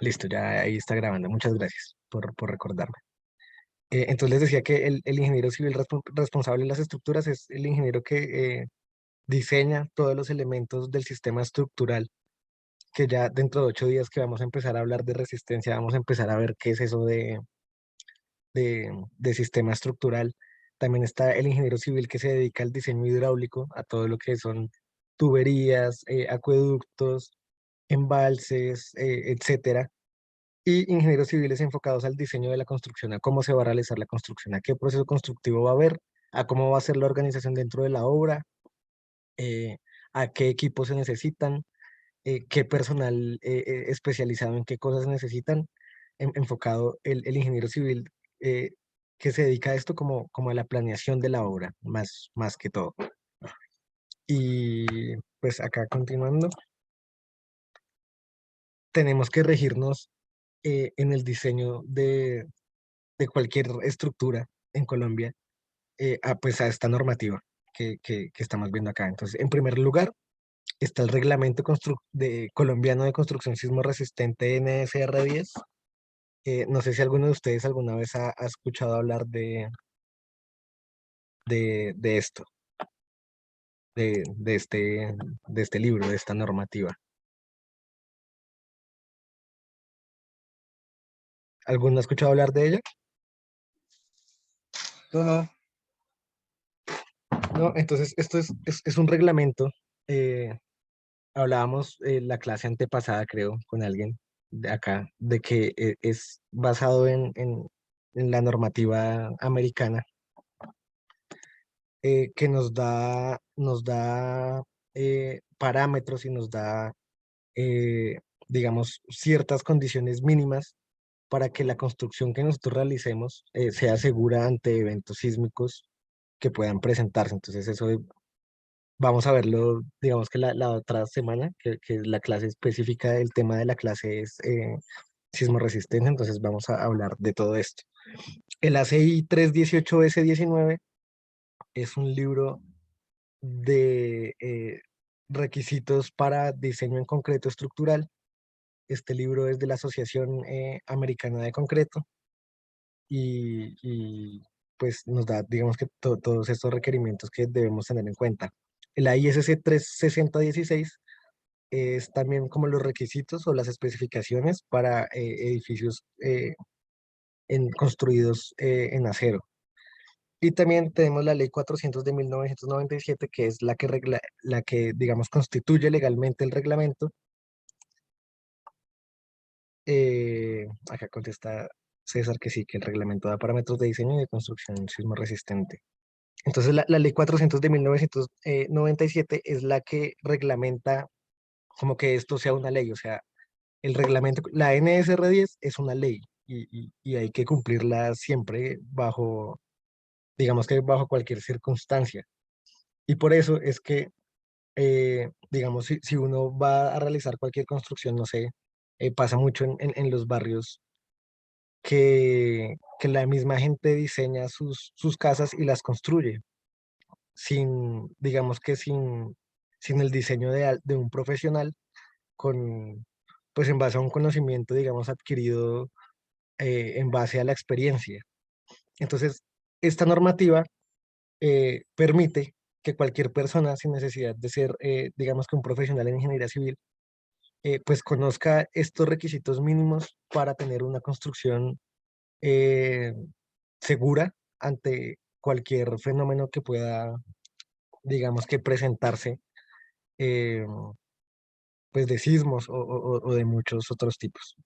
Listo, ya ahí está grabando. Muchas gracias por recordarme. Entonces les decía que el ingeniero civil responsable de las estructuras es el ingeniero que diseña todos los elementos del sistema estructural, que ya dentro de 8 días que vamos a empezar a hablar de resistencia, vamos a empezar a ver qué es eso de sistema estructural. También está el ingeniero civil que se dedica al diseño hidráulico, a todo lo que son tuberías, acueductos, embalses, etcétera. Y ingenieros civiles enfocados al diseño de la construcción, a cómo se va a realizar la construcción, a qué proceso constructivo va a haber, a cómo va a ser la organización dentro de la obra, eh, a qué equipos se necesitan, qué personal especializado en qué cosas se necesitan, enfocado el ingeniero civil eh, que se dedica a esto como a la planeación de la obra, más que todo. Y pues acá continuando, tenemos que regirnos en el diseño de cualquier estructura en Colombia, pues a esta normativa que estamos viendo acá. Entonces, en primer lugar, está el reglamento colombiano de construcción sismo resistente NSR10. No sé si alguno de ustedes alguna vez ha escuchado hablar de esto, de, de este, de este libro, de esta normativa. ¿Alguno ha escuchado hablar de ella? No, no, No, entonces esto es un reglamento. eh, Hablábamos la clase antepasada, creo, con alguien de acá, de que es basado en la normativa americana, que nos da parámetros y nos da, eh, digamos, ciertas condiciones mínimas para que la construcción que nosotros realicemos sea segura ante eventos sísmicos que puedan presentarse. Entonces, eso vamos a verlo, digamos que la otra semana, que la clase específica del tema de la clase es sismo resistente, entonces vamos a hablar de todo esto. El ACI 318S19 es un libro de requisitos para diseño en concreto estructural. Este libro es de la Asociación Americana de Concreto y, pues nos da, digamos que todos estos requerimientos que debemos tener en cuenta. La ISC 36016 es también como los requisitos o las especificaciones para edificios construidos en acero. Y también tenemos la Ley 400 de 1997, que es la que, digamos, constituye legalmente el reglamento. Acá contesta César que sí, que el reglamento da parámetros de diseño y de construcción sismo resistente. Entonces, la Ley 400 de 1997 es la que reglamenta como que esto sea una ley, o sea, el reglamento, la NSR10 es una ley y hay que cumplirla siempre bajo, digamos que bajo cualquier circunstancia. Y por eso es que, digamos, si uno va a realizar cualquier construcción, no sé, pasa mucho en los barrios que la misma gente diseña sus casas y las construye digamos que sin el diseño de un profesional, con, pues en base a un conocimiento, digamos, adquirido en base a la experiencia. Entonces, esta normativa permite que cualquier persona, sin necesidad de ser, digamos que un profesional en ingeniería civil, pues conozca estos requisitos mínimos para tener una construcción eh, segura ante cualquier fenómeno que pueda, digamos que presentarse, eh, pues de sismos o de muchos otros tipos.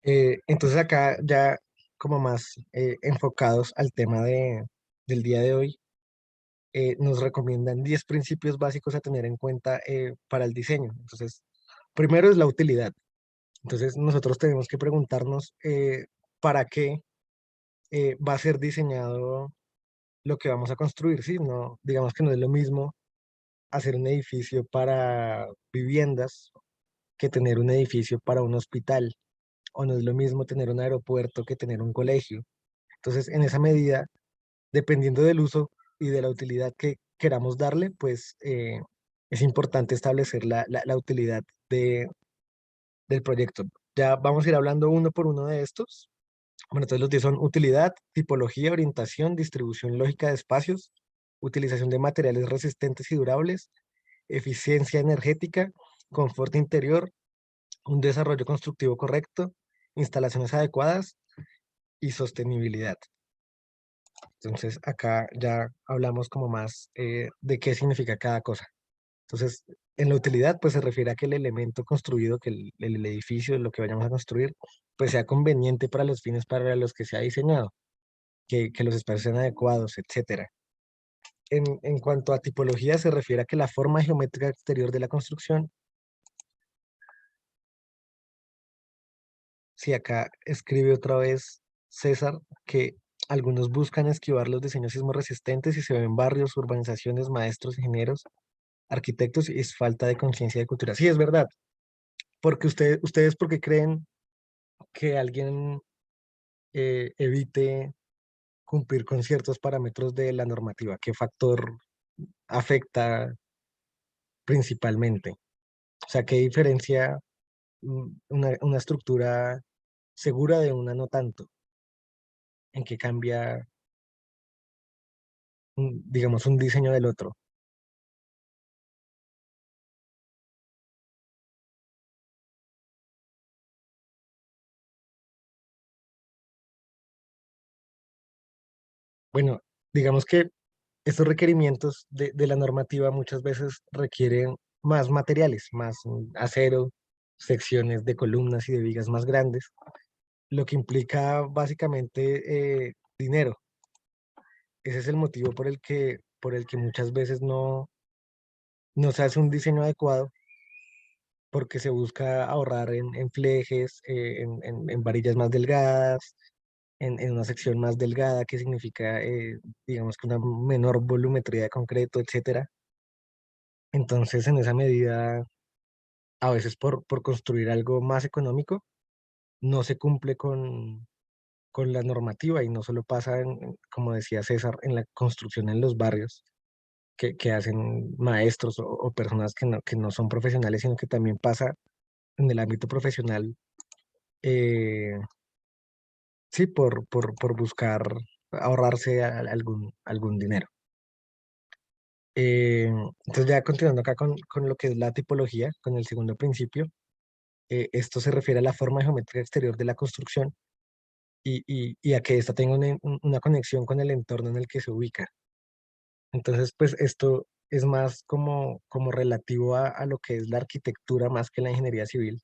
Entonces acá ya como más enfocados al tema del día de hoy, nos recomiendan 10 principios básicos a tener en cuenta para el diseño. Entonces, primero es la utilidad. Entonces nosotros tenemos que preguntarnos para qué va a ser diseñado lo que vamos a construir, ¿sí? No, digamos que no es lo mismo hacer un edificio para viviendas que tener un edificio para un hospital, o no es lo mismo tener un aeropuerto que tener un colegio. Entonces, en esa medida, dependiendo del uso y de la utilidad que queramos darle, pues es importante establecer la utilidad del proyecto. Ya vamos a ir hablando uno por uno de estos. Bueno, entonces los 10 son utilidad, tipología, orientación, distribución lógica de espacios, utilización de materiales resistentes y durables, eficiencia energética, confort interior, un desarrollo constructivo correcto, instalaciones adecuadas y sostenibilidad. Entonces acá ya hablamos como más de qué significa cada cosa. Entonces, en la utilidad, pues se refiere a que el elemento construido, que el edificio, lo que vayamos a construir, pues sea conveniente para los fines para los que se ha diseñado, que los espacios sean adecuados, etcétera. En cuanto a tipología, se refiere a que la forma geométrica exterior de la construcción, si acá escribe otra vez César, que algunos buscan esquivar los diseños sismo resistentes y se ven barrios, urbanizaciones, maestros, ingenieros, arquitectos y es falta de conciencia de cultura. Sí, es verdad, porque ustedes porque creen que alguien evite cumplir con ciertos parámetros de la normativa, ¿qué factor afecta principalmente? O sea, ¿qué diferencia una estructura segura de una no tanto? ¿En qué cambia, digamos, un diseño del otro? Bueno, digamos que estos requerimientos de la normativa muchas veces requieren más materiales, más acero, secciones de columnas y de vigas más grandes, lo que implica básicamente dinero. Ese es el motivo por el que muchas veces no se hace un diseño adecuado, porque se busca ahorrar en flejes, en varillas más delgadas, en una sección más delgada, que significa, digamos que una menor volumetría de concreto, etcétera. Entonces, en esa medida, a veces por construir algo más económico, no se cumple con la normativa y no solo pasa, como decía César, en la construcción en los barrios que hacen maestros o personas que no son profesionales, sino que también pasa en el ámbito profesional, eh, sí, por buscar ahorrarse algún dinero. Entonces ya continuando acá con lo que es la tipología, con el segundo principio, esto se refiere a la forma geométrica exterior de la construcción y a que ésta tenga una conexión con el entorno en el que se ubica. Entonces, pues esto es más como relativo a lo que es la arquitectura más que la ingeniería civil.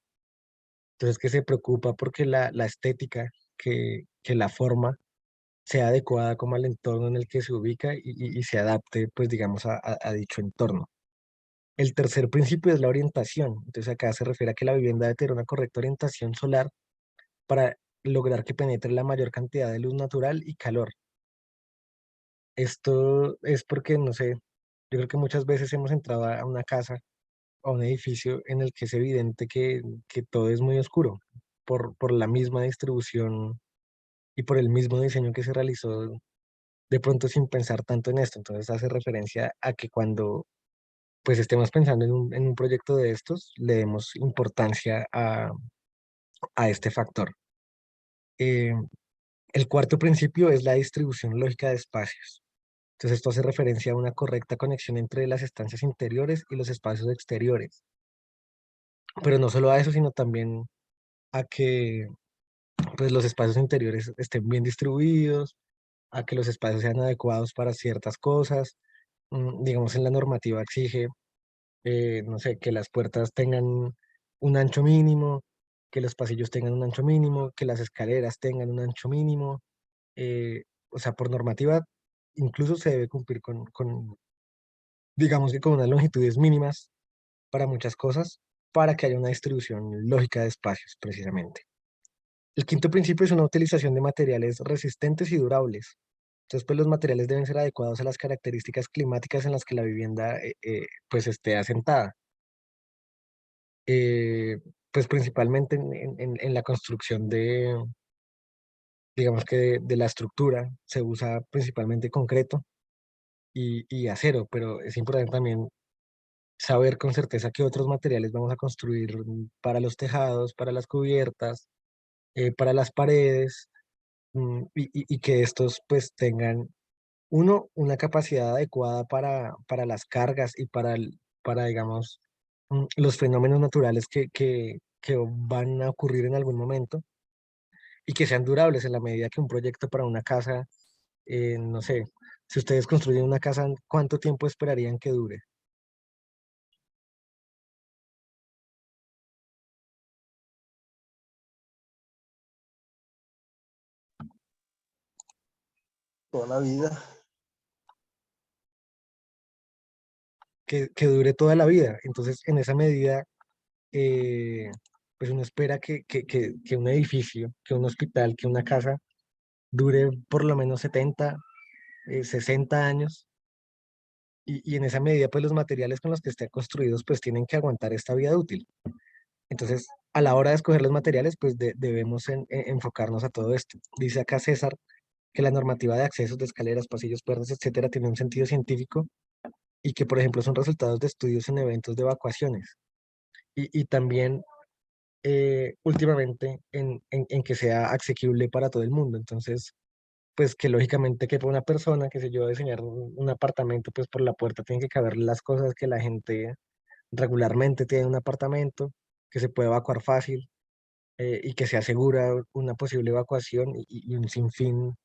Entonces, que se preocupa porque la estética, que la forma sea adecuada como al entorno en el que se ubica y se adapte, pues digamos, a dicho entorno. El tercer principio es la orientación. Entonces, acá se refiere a que la vivienda debe tener una correcta orientación solar para lograr que penetre la mayor cantidad de luz natural y calor. Esto es porque, no sé, yo creo que muchas veces hemos entrado a una casa, a un edificio en el que es evidente que todo es muy oscuro por la misma distribución y por el mismo diseño que se realizó de pronto sin pensar tanto en esto. Entonces hace referencia a que cuando pues estemos pensando en un proyecto de estos, le demos importancia a este factor. Eh, el cuarto principio es la distribución lógica de espacios. Entonces esto hace referencia a una correcta conexión entre las estancias interiores y los espacios exteriores. Pero no solo a eso, sino también a que pues, los espacios interiores estén bien distribuidos, a que los espacios sean adecuados para ciertas cosas. Digamos, en la normativa exige, no sé, que las puertas tengan un ancho mínimo, que los pasillos tengan un ancho mínimo, que las escaleras tengan un ancho mínimo. O sea, por normativa, incluso se debe cumplir digamos que con unas longitudes mínimas para muchas cosas, para que haya una distribución lógica de espacios, precisamente. El quinto principio es una utilización de materiales resistentes y durables. Entonces, pues los materiales deben ser adecuados a las características climáticas en las que la vivienda pues esté asentada. Eh, pues principalmente en la construcción digamos que de la estructura, se usa principalmente concreto y acero, pero es importante también saber con certeza qué otros materiales vamos a construir para los tejados, para las cubiertas, para las paredes, y que estos pues tengan, uno, una capacidad adecuada para las cargas y para, digamos, los fenómenos naturales que van a ocurrir en algún momento y que sean durables en la medida que un proyecto para una casa, no sé, si ustedes construyen una casa, ¿cuánto tiempo esperarían que dure? Toda la vida. Que dure toda la vida. Entonces, en esa medida, eh, pues uno espera que un edificio, que un hospital, que una casa dure por lo menos 70, 60 años. Y en esa medida, pues los materiales con los que estén construidos, pues tienen que aguantar esta vida útil. Entonces, a la hora de escoger los materiales, pues debemos enfocarnos a todo esto. Dice acá César que la normativa de accesos de escaleras, pasillos, puertas, etcétera, tiene un sentido científico y que, por ejemplo, son resultados de estudios en eventos de evacuaciones. Y también últimamente en que sea asequible para todo el mundo. Entonces, pues que lógicamente que para una persona, que se yo, a diseñar un apartamento, pues por la puerta tienen que caber las cosas que la gente regularmente tiene en un apartamento, que se puede evacuar fácil, y que se asegura una posible evacuación y un sinfín,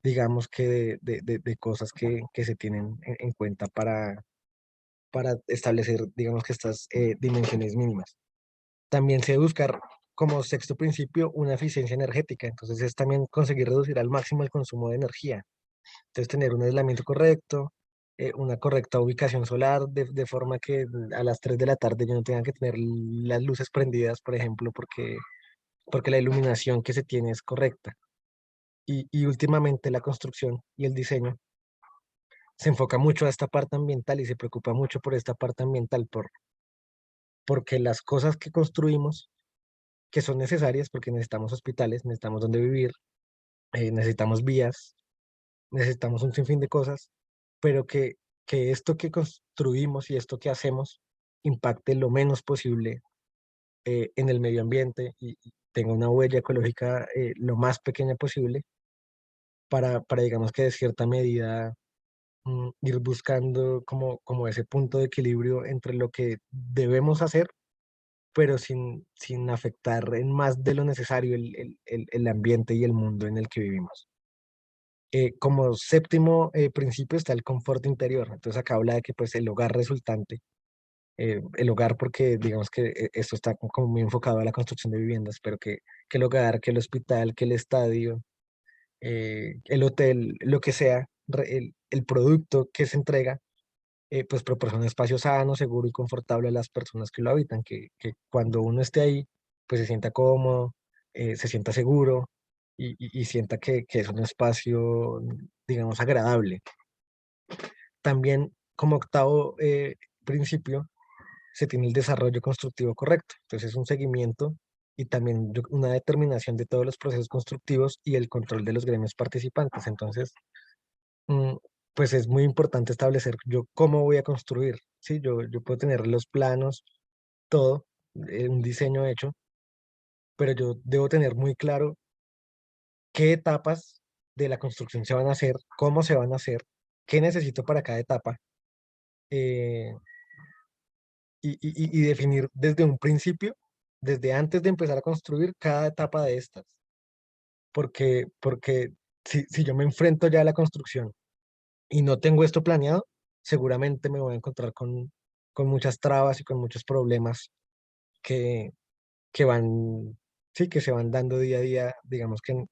digamos que de cosas que se tienen en cuenta para establecer, digamos que estas dimensiones mínimas. También se debe buscar como sexto principio una eficiencia energética, entonces es también conseguir reducir al máximo el consumo de energía. Entonces tener un aislamiento correcto, una correcta ubicación solar, de forma que a las 3 de la tarde yo no tenga que tener las luces prendidas, por ejemplo, porque la iluminación que se tiene es correcta. Y últimamente la construcción y el diseño se enfoca mucho a esta parte ambiental y se preocupa mucho por esta parte ambiental, porque las cosas que construimos, que son necesarias, porque necesitamos hospitales, necesitamos donde vivir, necesitamos vías, necesitamos un sinfín de cosas, pero que esto que construimos y esto que hacemos impacte lo menos posible en el medio ambiente y tenga una huella ecológica lo más pequeña posible para digamos que de cierta medida ir buscando como ese punto de equilibrio entre lo que debemos hacer, pero sin afectar en más de lo necesario el ambiente y el mundo en el que vivimos. Como séptimo principio está el confort interior. Entonces acá habla de que pues el hogar resultante, el hogar porque digamos que esto está como muy enfocado a la construcción de viviendas, pero que el hogar, que el hospital, que el estadio, el hotel, lo que sea, el producto que se entrega, pues proporciona un espacio sano, seguro y confortable a las personas que lo habitan, que cuando uno esté ahí, pues se sienta cómodo, se sienta seguro y sienta que es un espacio, digamos, agradable. También como octavo principio se tiene el desarrollo constructivo correcto. Entonces es un seguimiento y también una determinación de todos los procesos constructivos y el control de los gremios participantes. Entonces, mm, pues es muy importante establecer yo cómo voy a construir. Sí, yo puedo tener los planos, todo, un diseño hecho, pero yo debo tener muy claro qué etapas de la construcción se van a hacer, cómo se van a hacer, qué necesito para cada etapa, eh, y definir desde un principio, desde antes de empezar a construir cada etapa de estas. Porque si yo me enfrento ya a la construcción y no tengo esto planeado, seguramente me voy a encontrar con muchas trabas y con muchos problemas que, que van, sí, que se van dando día a día, digamos que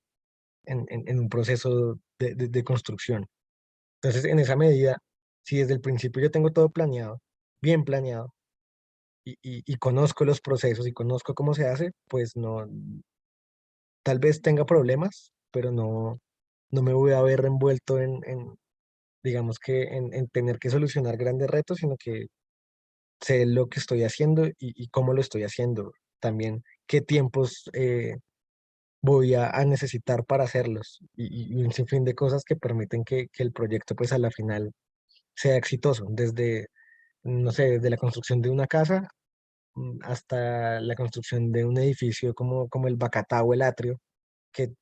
en un proceso de construcción. Entonces, en esa medida, si desde el principio yo tengo todo planeado, bien planeado, y conozco los procesos y conozco cómo se hace, pues no, tal vez tenga problemas, pero no me voy a ver envuelto digamos que en tener que solucionar grandes retos, sino que sé lo que estoy haciendo y cómo lo estoy haciendo. También qué tiempos voy a necesitar para hacerlos y un sinfín de cosas que permiten que el proyecto pues a la final sea exitoso, desde no sé, desde la construcción de una casa hasta la construcción de un edificio como el Bacatá o el Atrio, que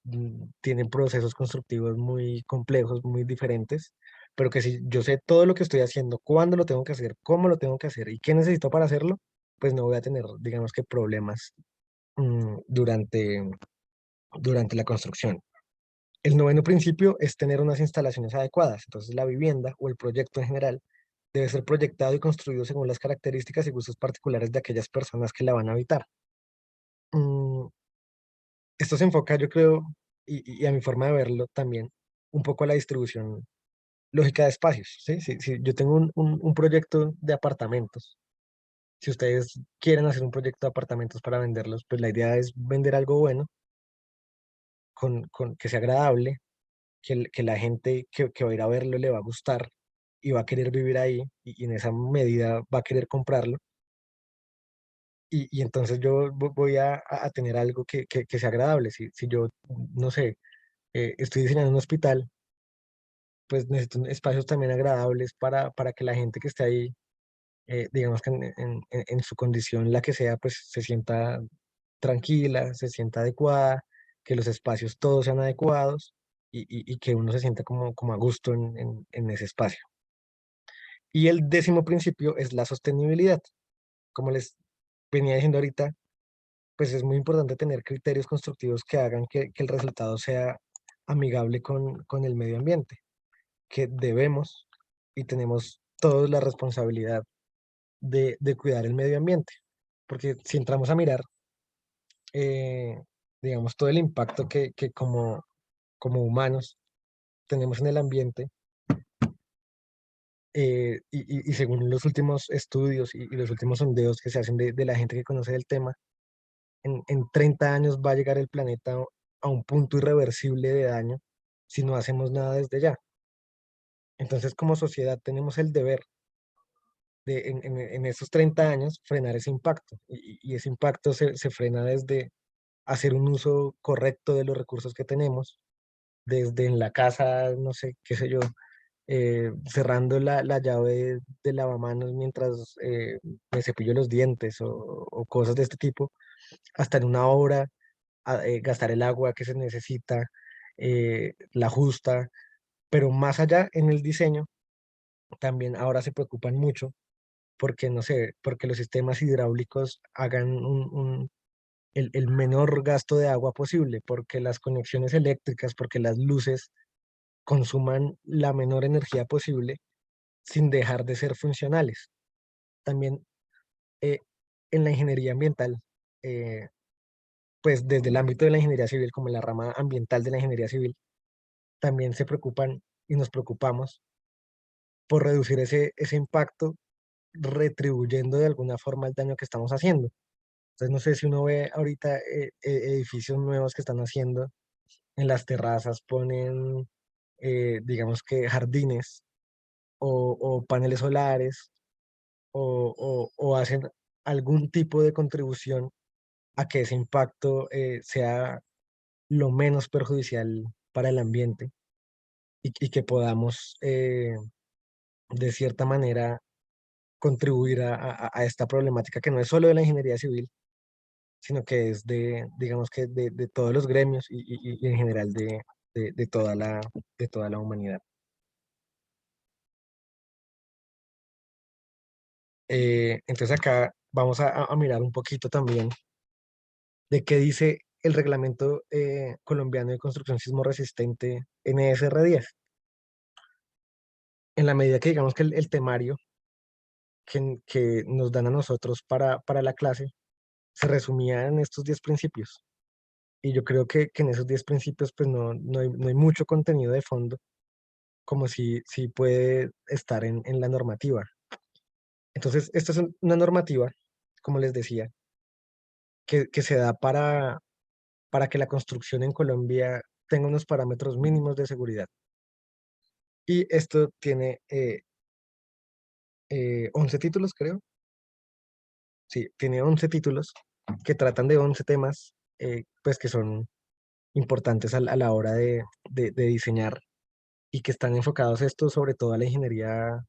tienen procesos constructivos muy complejos, muy diferentes, pero que si yo sé todo lo que estoy haciendo, cuándo lo tengo que hacer, cómo lo tengo que hacer y qué necesito para hacerlo, pues no voy a tener, digamos que, problemas durante la construcción. El noveno principio es tener unas instalaciones adecuadas. Entonces, la vivienda o el proyecto en general debe ser proyectado y construido según las características y gustos particulares de aquellas personas que la van a habitar. Mm, Esto se enfoca, yo creo, y a mi forma de verlo también, un poco a la distribución lógica de espacios. ¿Sí? Si yo tengo un proyecto de apartamentos, si ustedes quieren hacer un proyecto de apartamentos para venderlos, pues la idea es vender algo bueno, que sea agradable, que la gente que va a ir a verlo le va a gustar y va a querer vivir ahí y en esa medida va a querer comprarlo. Y entonces yo voy a tener algo que sea agradable. Si yo, no sé, estoy diseñando un hospital, pues necesito espacios también agradables para que la gente que esté ahí, digamos que en su condición, la que sea, pues se sienta tranquila, se sienta adecuada, que los espacios todos sean adecuados y que uno se sienta como a gusto en ese espacio. Y el décimo principio es la sostenibilidad. Como les venía diciendo ahorita, pues es muy importante tener criterios constructivos que hagan que el resultado sea amigable con el medio ambiente, que debemos y tenemos todos la responsabilidad de cuidar el medio ambiente. Porque si entramos a mirar, eh, digamos, todo el impacto que como humanos tenemos en el ambiente, y según los últimos estudios y los últimos sondeos que se hacen de la gente que conoce del tema, en 30 años va a llegar el planeta a un punto irreversible de daño si no hacemos nada desde ya. Entonces, como sociedad, tenemos el deber de en esos 30 años frenar ese impacto. Y ese impacto se frena desde hacer un uso correcto de los recursos que tenemos, desde en la casa, no sé, qué sé yo, cerrando la llave de lavamanos mientras me cepillo los dientes o cosas de este tipo, hasta en una obra, gastar el agua que se necesita, la justa, pero más allá en el diseño, también ahora se preocupan mucho porque, no sé, porque los sistemas hidráulicos hagan el menor gasto de agua posible, porque las conexiones eléctricas, porque las luces consuman la menor energía posible sin dejar de ser funcionales. También eh, en la ingeniería ambiental, eh, pues desde el ámbito de la ingeniería civil, como en la rama ambiental de la ingeniería civil, también se preocupan y nos preocupamos por reducir ese impacto, retribuyendo de alguna forma el daño que estamos haciendo. Entonces, no sé si uno ve ahorita edificios nuevos que están haciendo, en las terrazas ponen, digamos que jardines o paneles solares o hacen algún tipo de contribución a que ese impacto sea lo menos perjudicial para el ambiente y que podamos, de cierta manera, contribuir a esta problemática que no es solo de la ingeniería civil, sino que es digamos que de todos los gremios y en general de toda la humanidad. Entonces acá vamos a mirar un poquito también de qué dice el reglamento colombiano de construcción sismo resistente NSR10. En la medida que digamos que el temario que nos dan a nosotros para la clase se resumía en estos 10 principios. Y yo creo que en esos 10 principios pues no hay mucho contenido de fondo, como si puede estar en la normativa. Entonces, esta es una normativa, como les decía, que se da para que la construcción en Colombia tenga unos parámetros mínimos de seguridad. Y esto tiene 11 títulos, creo. Sí, tiene 11 títulos que tratan de 11 temas, pues que son importantes a la hora de diseñar y que están enfocados esto sobre todo a la ingeniería,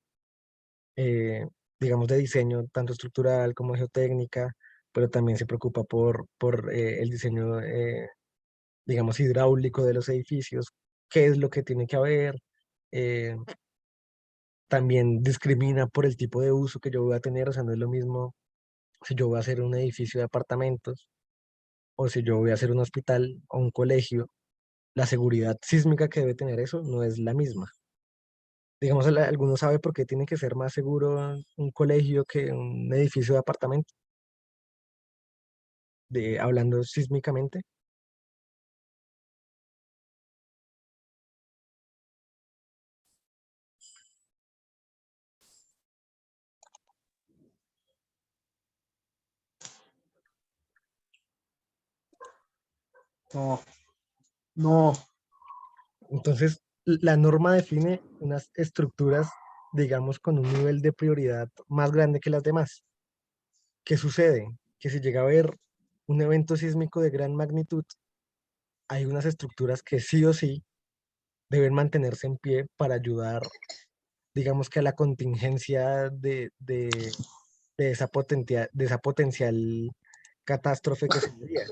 eh, digamos, de diseño, tanto estructural como geotécnica, pero también se preocupa por el diseño, digamos, hidráulico de los edificios, qué es lo que tiene que haber. eh, También discrimina por el tipo de uso que yo voy a tener, o sea, no es lo mismo si yo voy a hacer un edificio de apartamentos o si yo voy a hacer un hospital o un colegio, la seguridad sísmica que debe tener eso no es la misma. Digamos, alguno sabe por qué tiene que ser más seguro un colegio que un edificio de apartamento, hablando sísmicamente. No, no. Entonces, la norma define unas estructuras, digamos, con un nivel de prioridad más grande que las demás. ¿Qué sucede? Que si llega a haber un evento sísmico de gran magnitud, hay unas estructuras que sí o sí deben mantenerse en pie para ayudar, digamos que a la contingencia de esa potencial catástrofe que sería.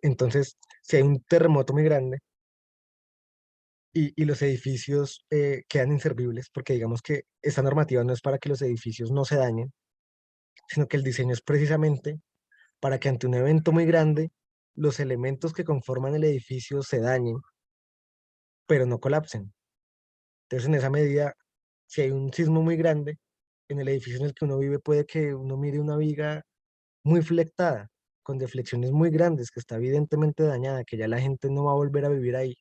Entonces, si hay un terremoto muy grande y los edificios quedan inservibles, porque digamos que esta normativa no es para que los edificios no se dañen, sino que el diseño es precisamente para que ante un evento muy grande, los elementos que conforman el edificio se dañen, pero no colapsen. Entonces, en esa medida, si hay un sismo muy grande, en el edificio en el que uno vive puede que uno mire una viga muy flectada, con deflexiones muy grandes, que está evidentemente dañada, que ya la gente no va a volver a vivir ahí,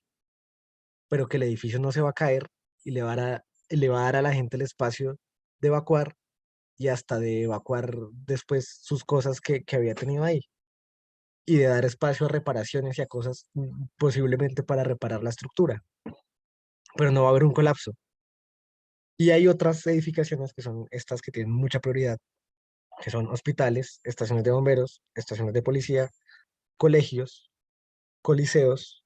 pero que el edificio no se va a caer y le va a dar a la gente el espacio de evacuar y hasta de evacuar después sus cosas que había tenido ahí y de dar espacio a reparaciones y a cosas posiblemente para reparar la estructura, pero no va a haber un colapso. Y hay otras edificaciones que son estas que tienen mucha prioridad, que son hospitales, estaciones de bomberos, estaciones de policía, colegios, coliseos,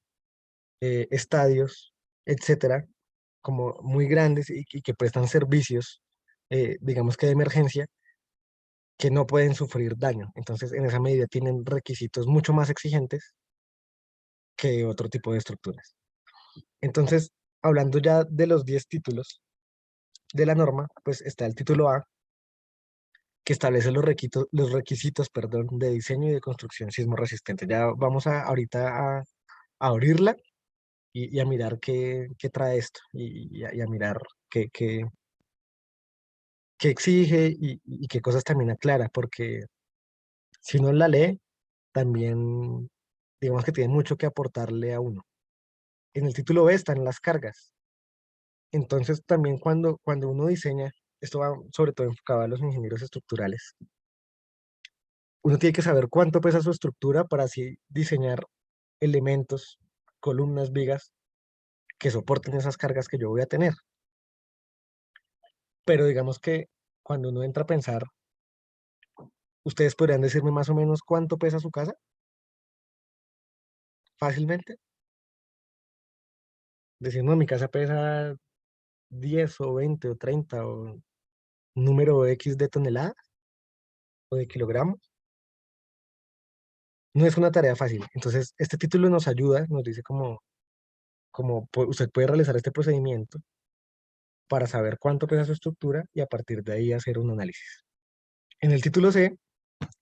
estadios, etcétera, como muy grandes y que prestan servicios, digamos que de emergencia, que no pueden sufrir daño. Entonces, en esa medida tienen requisitos mucho más exigentes que otro tipo de estructuras. Entonces, hablando ya de los 10 títulos de la norma, pues está el título A, que establece los requisitos, perdón, de diseño y de construcción sismo resistente. Ya vamos a abrirla y a mirar qué trae esto y a mirar qué, qué, qué exige y qué cosas también aclara, porque si uno la lee, también digamos que tiene mucho que aportarle a uno. En el título B están las cargas. Entonces también cuando uno diseña, esto va sobre todo enfocado a los ingenieros estructurales, uno tiene que saber cuánto pesa su estructura para así diseñar elementos, columnas, vigas que soporten esas cargas que yo voy a tener. Pero digamos que cuando uno entra a pensar, ustedes podrían decirme más o menos cuánto pesa su casa fácilmente. Decir, no, mi casa pesa 10 o 20 o 30 o número X de toneladas o de kilogramos. No es una tarea fácil. Entonces, este título nos ayuda, nos dice usted puede realizar este procedimiento para saber cuánto pesa su estructura y a partir de ahí hacer un análisis. En el título C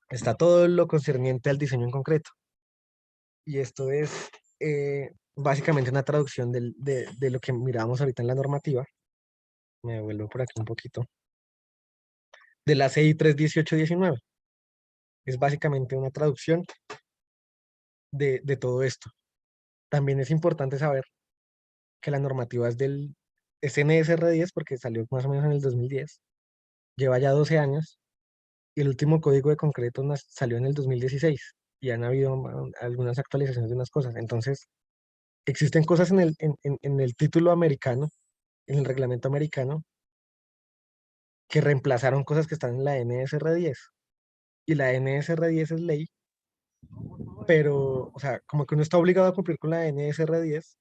está todo lo concerniente al diseño en concreto. Y esto es básicamente una traducción de lo que mirábamos ahorita en la normativa. Me devuelvo por aquí un poquito. De la CI 31819. Es básicamente una traducción de todo esto. También es importante saber que la normativa es del SNSR10 porque salió más o menos en el 2010. Lleva ya 12 años y el último código de concreto salió en el 2016 y han habido algunas actualizaciones de unas cosas. Entonces, existen cosas en el título americano, en el reglamento americano, que reemplazaron cosas que están en la NSR10. Y la NSR10 es ley, pero, o sea, como que uno está obligado a cumplir con la NSR10,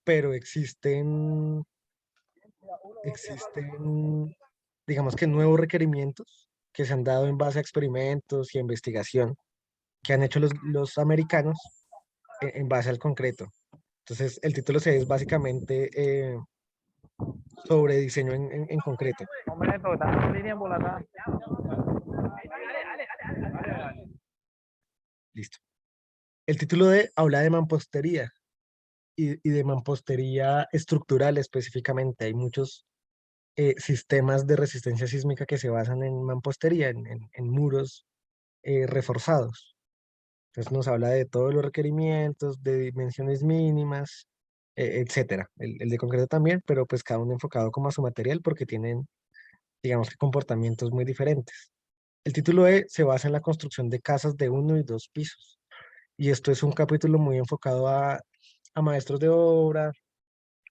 pero existen digamos que nuevos requerimientos que se han dado en base a experimentos y a investigación que han hecho los americanos en base al concreto. Entonces, el título C es básicamente sobre diseño en concreto. Hombre, pero estás en línea por acá. Listo. El título D habla de mampostería y de mampostería estructural específicamente. Hay muchos sistemas de resistencia sísmica que se basan en mampostería, en muros reforzados. Entonces nos habla de todos los requerimientos, de dimensiones mínimas, etcétera. El de concreto también, pero pues cada uno enfocado como a su material porque tienen, digamos que comportamientos muy diferentes. El título E se basa en la construcción de casas de 1 y 2 pisos. Y esto es un capítulo muy enfocado a maestros de obra,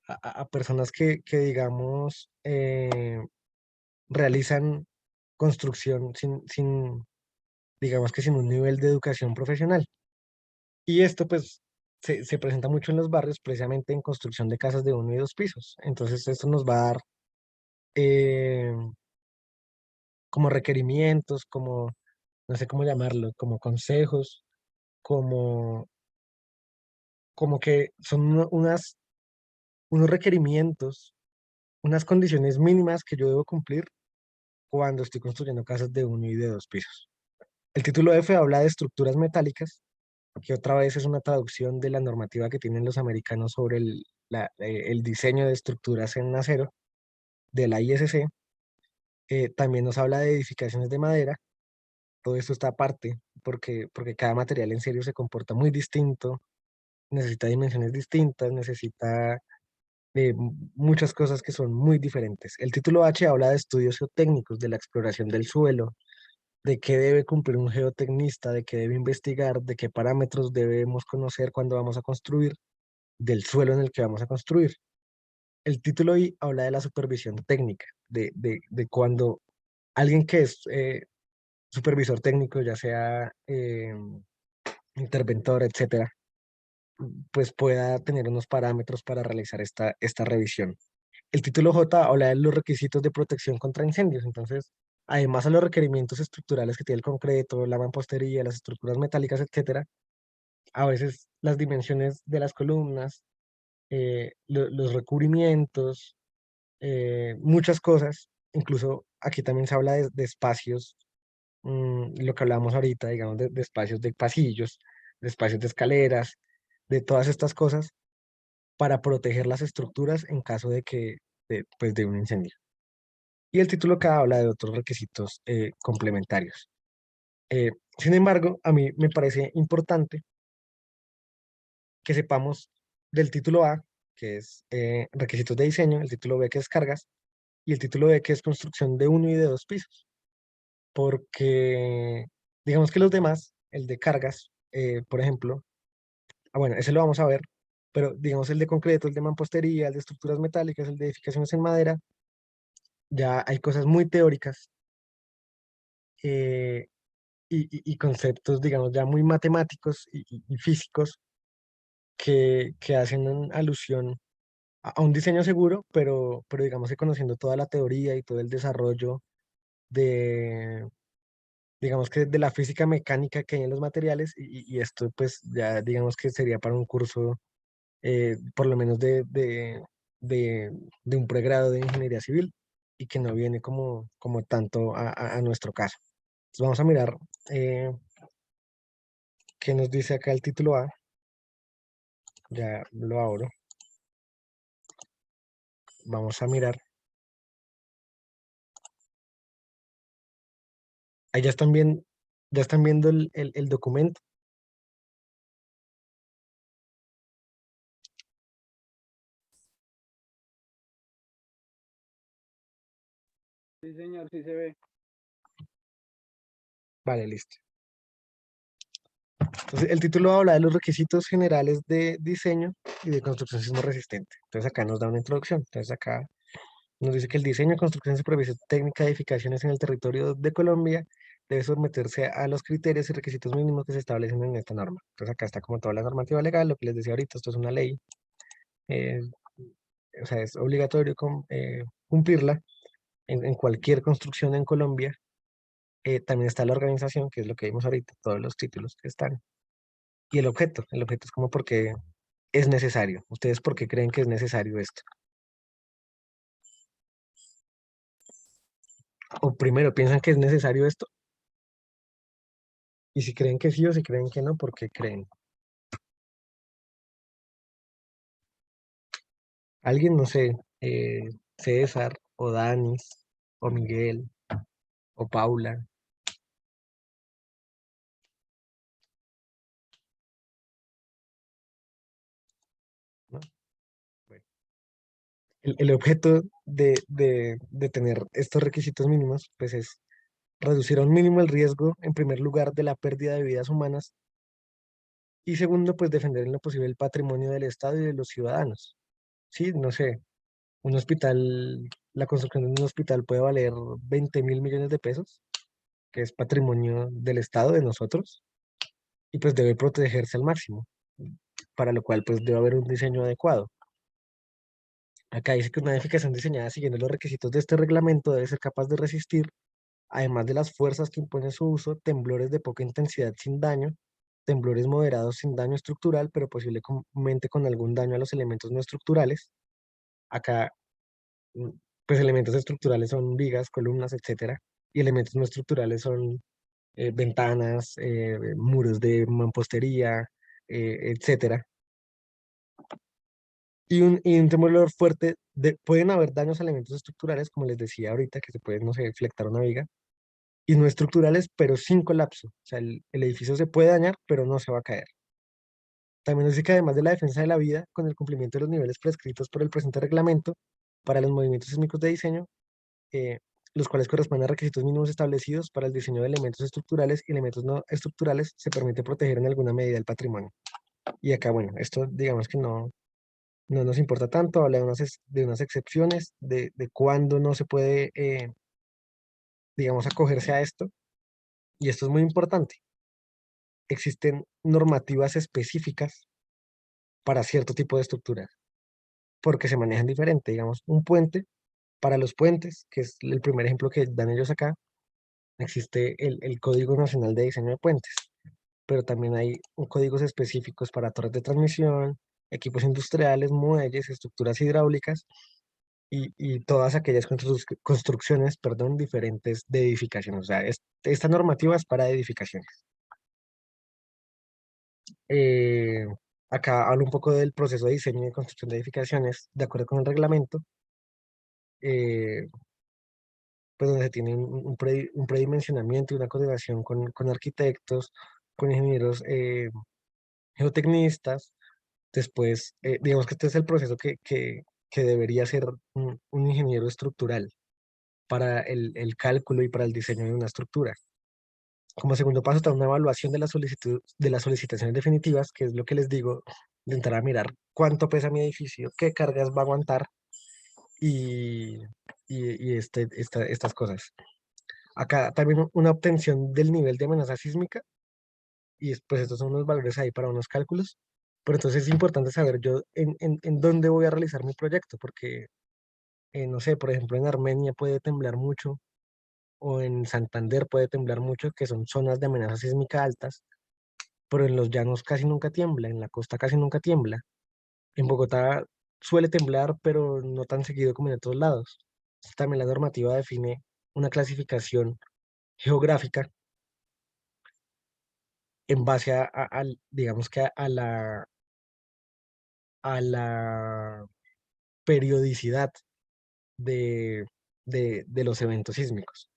a personas que digamos, realizan construcción digamos que sin un nivel de educación profesional. Y esto pues se presenta mucho en los barrios, precisamente en construcción de casas de 1 y 2 pisos. Entonces esto nos va a dar eh, como requerimientos, como, no sé cómo llamarlo, como consejos, como, como que son unos requerimientos, unas condiciones mínimas que yo debo cumplir cuando estoy construyendo casas de 1 y 2 pisos. El título F habla de estructuras metálicas, que otra vez es una traducción de la normativa que tienen los americanos sobre el diseño de estructuras en acero de la ISC. También nos habla de edificaciones de madera. Todo esto está aparte porque cada material en serio se comporta muy distinto, necesita dimensiones distintas, necesita muchas cosas que son muy diferentes. El título H habla de estudios geotécnicos, de la exploración del suelo, de qué debe cumplir un geotecnista, de qué debe investigar, de qué parámetros debemos conocer cuando vamos a construir, del suelo en el que vamos a construir. El título I habla de la supervisión técnica, de cuando alguien que es supervisor técnico, ya sea interventor, etcétera, pues pueda tener unos parámetros para realizar esta revisión. El título J habla de los requisitos de protección contra incendios. Entonces, además a los requerimientos estructurales que tiene el concreto, la mampostería, las estructuras metálicas, etcétera, a veces las dimensiones de las columnas, los recubrimientos, muchas cosas, incluso aquí también se habla de espacios, lo que hablábamos ahorita, digamos, de espacios de pasillos, de espacios de escaleras, de todas estas cosas para proteger las estructuras en caso pues, de un incendio. Y el título K habla de otros requisitos complementarios. Sin embargo, a mí me parece importante que sepamos del título A, que es requisitos de diseño, el título B, que es cargas, y el título D, que es construcción de 1 y de 2 pisos, porque digamos que los demás, el de cargas, por ejemplo, bueno, ese lo vamos a ver, pero digamos el de concreto, el de mampostería, el de estructuras metálicas, el de edificaciones en madera, ya hay cosas muy teóricas eh, y conceptos, digamos, ya muy matemáticos y físicos que hacen alusión a un diseño seguro, pero digamos que conociendo toda la teoría y todo el desarrollo de, digamos que de la física mecánica que hay en los materiales y esto pues ya digamos que sería para un curso por lo menos de, de un pregrado de ingeniería civil y que no viene como tanto a nuestro caso. Entonces vamos a mirar eh, qué nos dice acá el título A. Ya lo abro. Vamos a mirar. Ahí ya están viendo el documento. Sí, señor, sí se ve. Vale, listo. Entonces, el título habla de los requisitos generales de diseño y de construcción sismo resistente. Entonces, acá nos da una introducción. Entonces, acá nos dice que el diseño, construcción y supervisión técnica de edificaciones en el territorio de Colombia debe someterse a los criterios y requisitos mínimos que se establecen en esta norma. Entonces, acá está como toda la normativa legal, lo que les decía ahorita, esto es una ley. eh, o sea, es obligatorio cumplirla. en cualquier construcción en Colombia, también está la organización, que es lo que vimos ahorita, todos los títulos que están. Y el objeto es como porque es necesario. ¿Ustedes por qué creen que es necesario esto? O primero, ¿piensan que es necesario esto? Y si creen que sí o si creen que no, ¿por qué creen? Alguien, no sé, César, o Danis, o Miguel, o Paula, ¿no? Bueno, el objeto de tener estos requisitos mínimos, pues es reducir a un mínimo el riesgo, en primer lugar, de la pérdida de vidas humanas y segundo, pues defender en lo posible el patrimonio del Estado y de los ciudadanos. Sí, no sé, un hospital, la construcción de un hospital puede valer 20.000 millones de pesos, que es patrimonio del Estado, de nosotros, y pues debe protegerse al máximo, para lo cual pues debe haber un diseño adecuado. Acá dice que una edificación diseñada siguiendo los requisitos de este reglamento debe ser capaz de resistir, además de las fuerzas que impone su uso, temblores de poca intensidad sin daño, temblores moderados sin daño estructural, pero posiblemente con algún daño a los elementos no estructurales. Acá, mm, pues elementos estructurales son vigas, columnas, etcétera, y elementos no estructurales son ventanas, muros de mampostería, etcétera. Y un temblor fuerte, pueden haber daños a elementos estructurales, como les decía ahorita, que se puede, no sé, flectar una viga, y no estructurales, pero sin colapso. O sea, el edificio se puede dañar, pero no se va a caer. También dice que además de la defensa de la vida, con el cumplimiento de los niveles prescritos por el presente reglamento para los movimientos sísmicos de diseño, eh, los cuales corresponden a requisitos mínimos establecidos para el diseño de elementos estructurales y elementos no estructurales, se permite proteger en alguna medida el patrimonio. Y acá, bueno, esto digamos que no nos importa tanto, habla de unas excepciones, de cuándo no se puede, digamos, acogerse a esto. Y esto es muy importante. Existen normativas específicas para cierto tipo de estructuras, porque se manejan diferente. Digamos, un puente, para los puentes, que es el primer ejemplo que dan ellos acá, existe el Código Nacional de Diseño de Puentes, pero también hay códigos específicos para torres de transmisión, equipos industriales, muelles, estructuras hidráulicas y todas aquellas construcciones, perdón, diferentes de edificaciones. O sea, esta normativa es para edificaciones. Eh, Acá hablo un poco del proceso de diseño y construcción de edificaciones, de acuerdo con el reglamento, eh, pues donde se tiene un predimensionamiento y una coordinación con arquitectos, con ingenieros geotecnistas. Después, digamos que este es el proceso que debería ser un ingeniero estructural para el cálculo y para el diseño de una estructura. Como segundo paso está una evaluación de las solicitaciones definitivas, que es lo que les digo, de entrar a mirar cuánto pesa mi edificio, qué cargas va a aguantar y, estas cosas. Acá también una obtención del nivel de amenaza sísmica y después estos son unos valores ahí para unos cálculos. Pero entonces es importante saber yo en dónde voy a realizar mi proyecto, porque, no sé, por ejemplo, en Armenia puede temblar mucho o en Santander puede temblar mucho, que son zonas de amenaza sísmica altas, pero en los llanos casi nunca tiembla, en la costa casi nunca tiembla. En Bogotá suele temblar, pero no tan seguido como en otros lados. También la normativa define una clasificación geográfica en base digamos que a la periodicidad de, de los eventos sísmicos.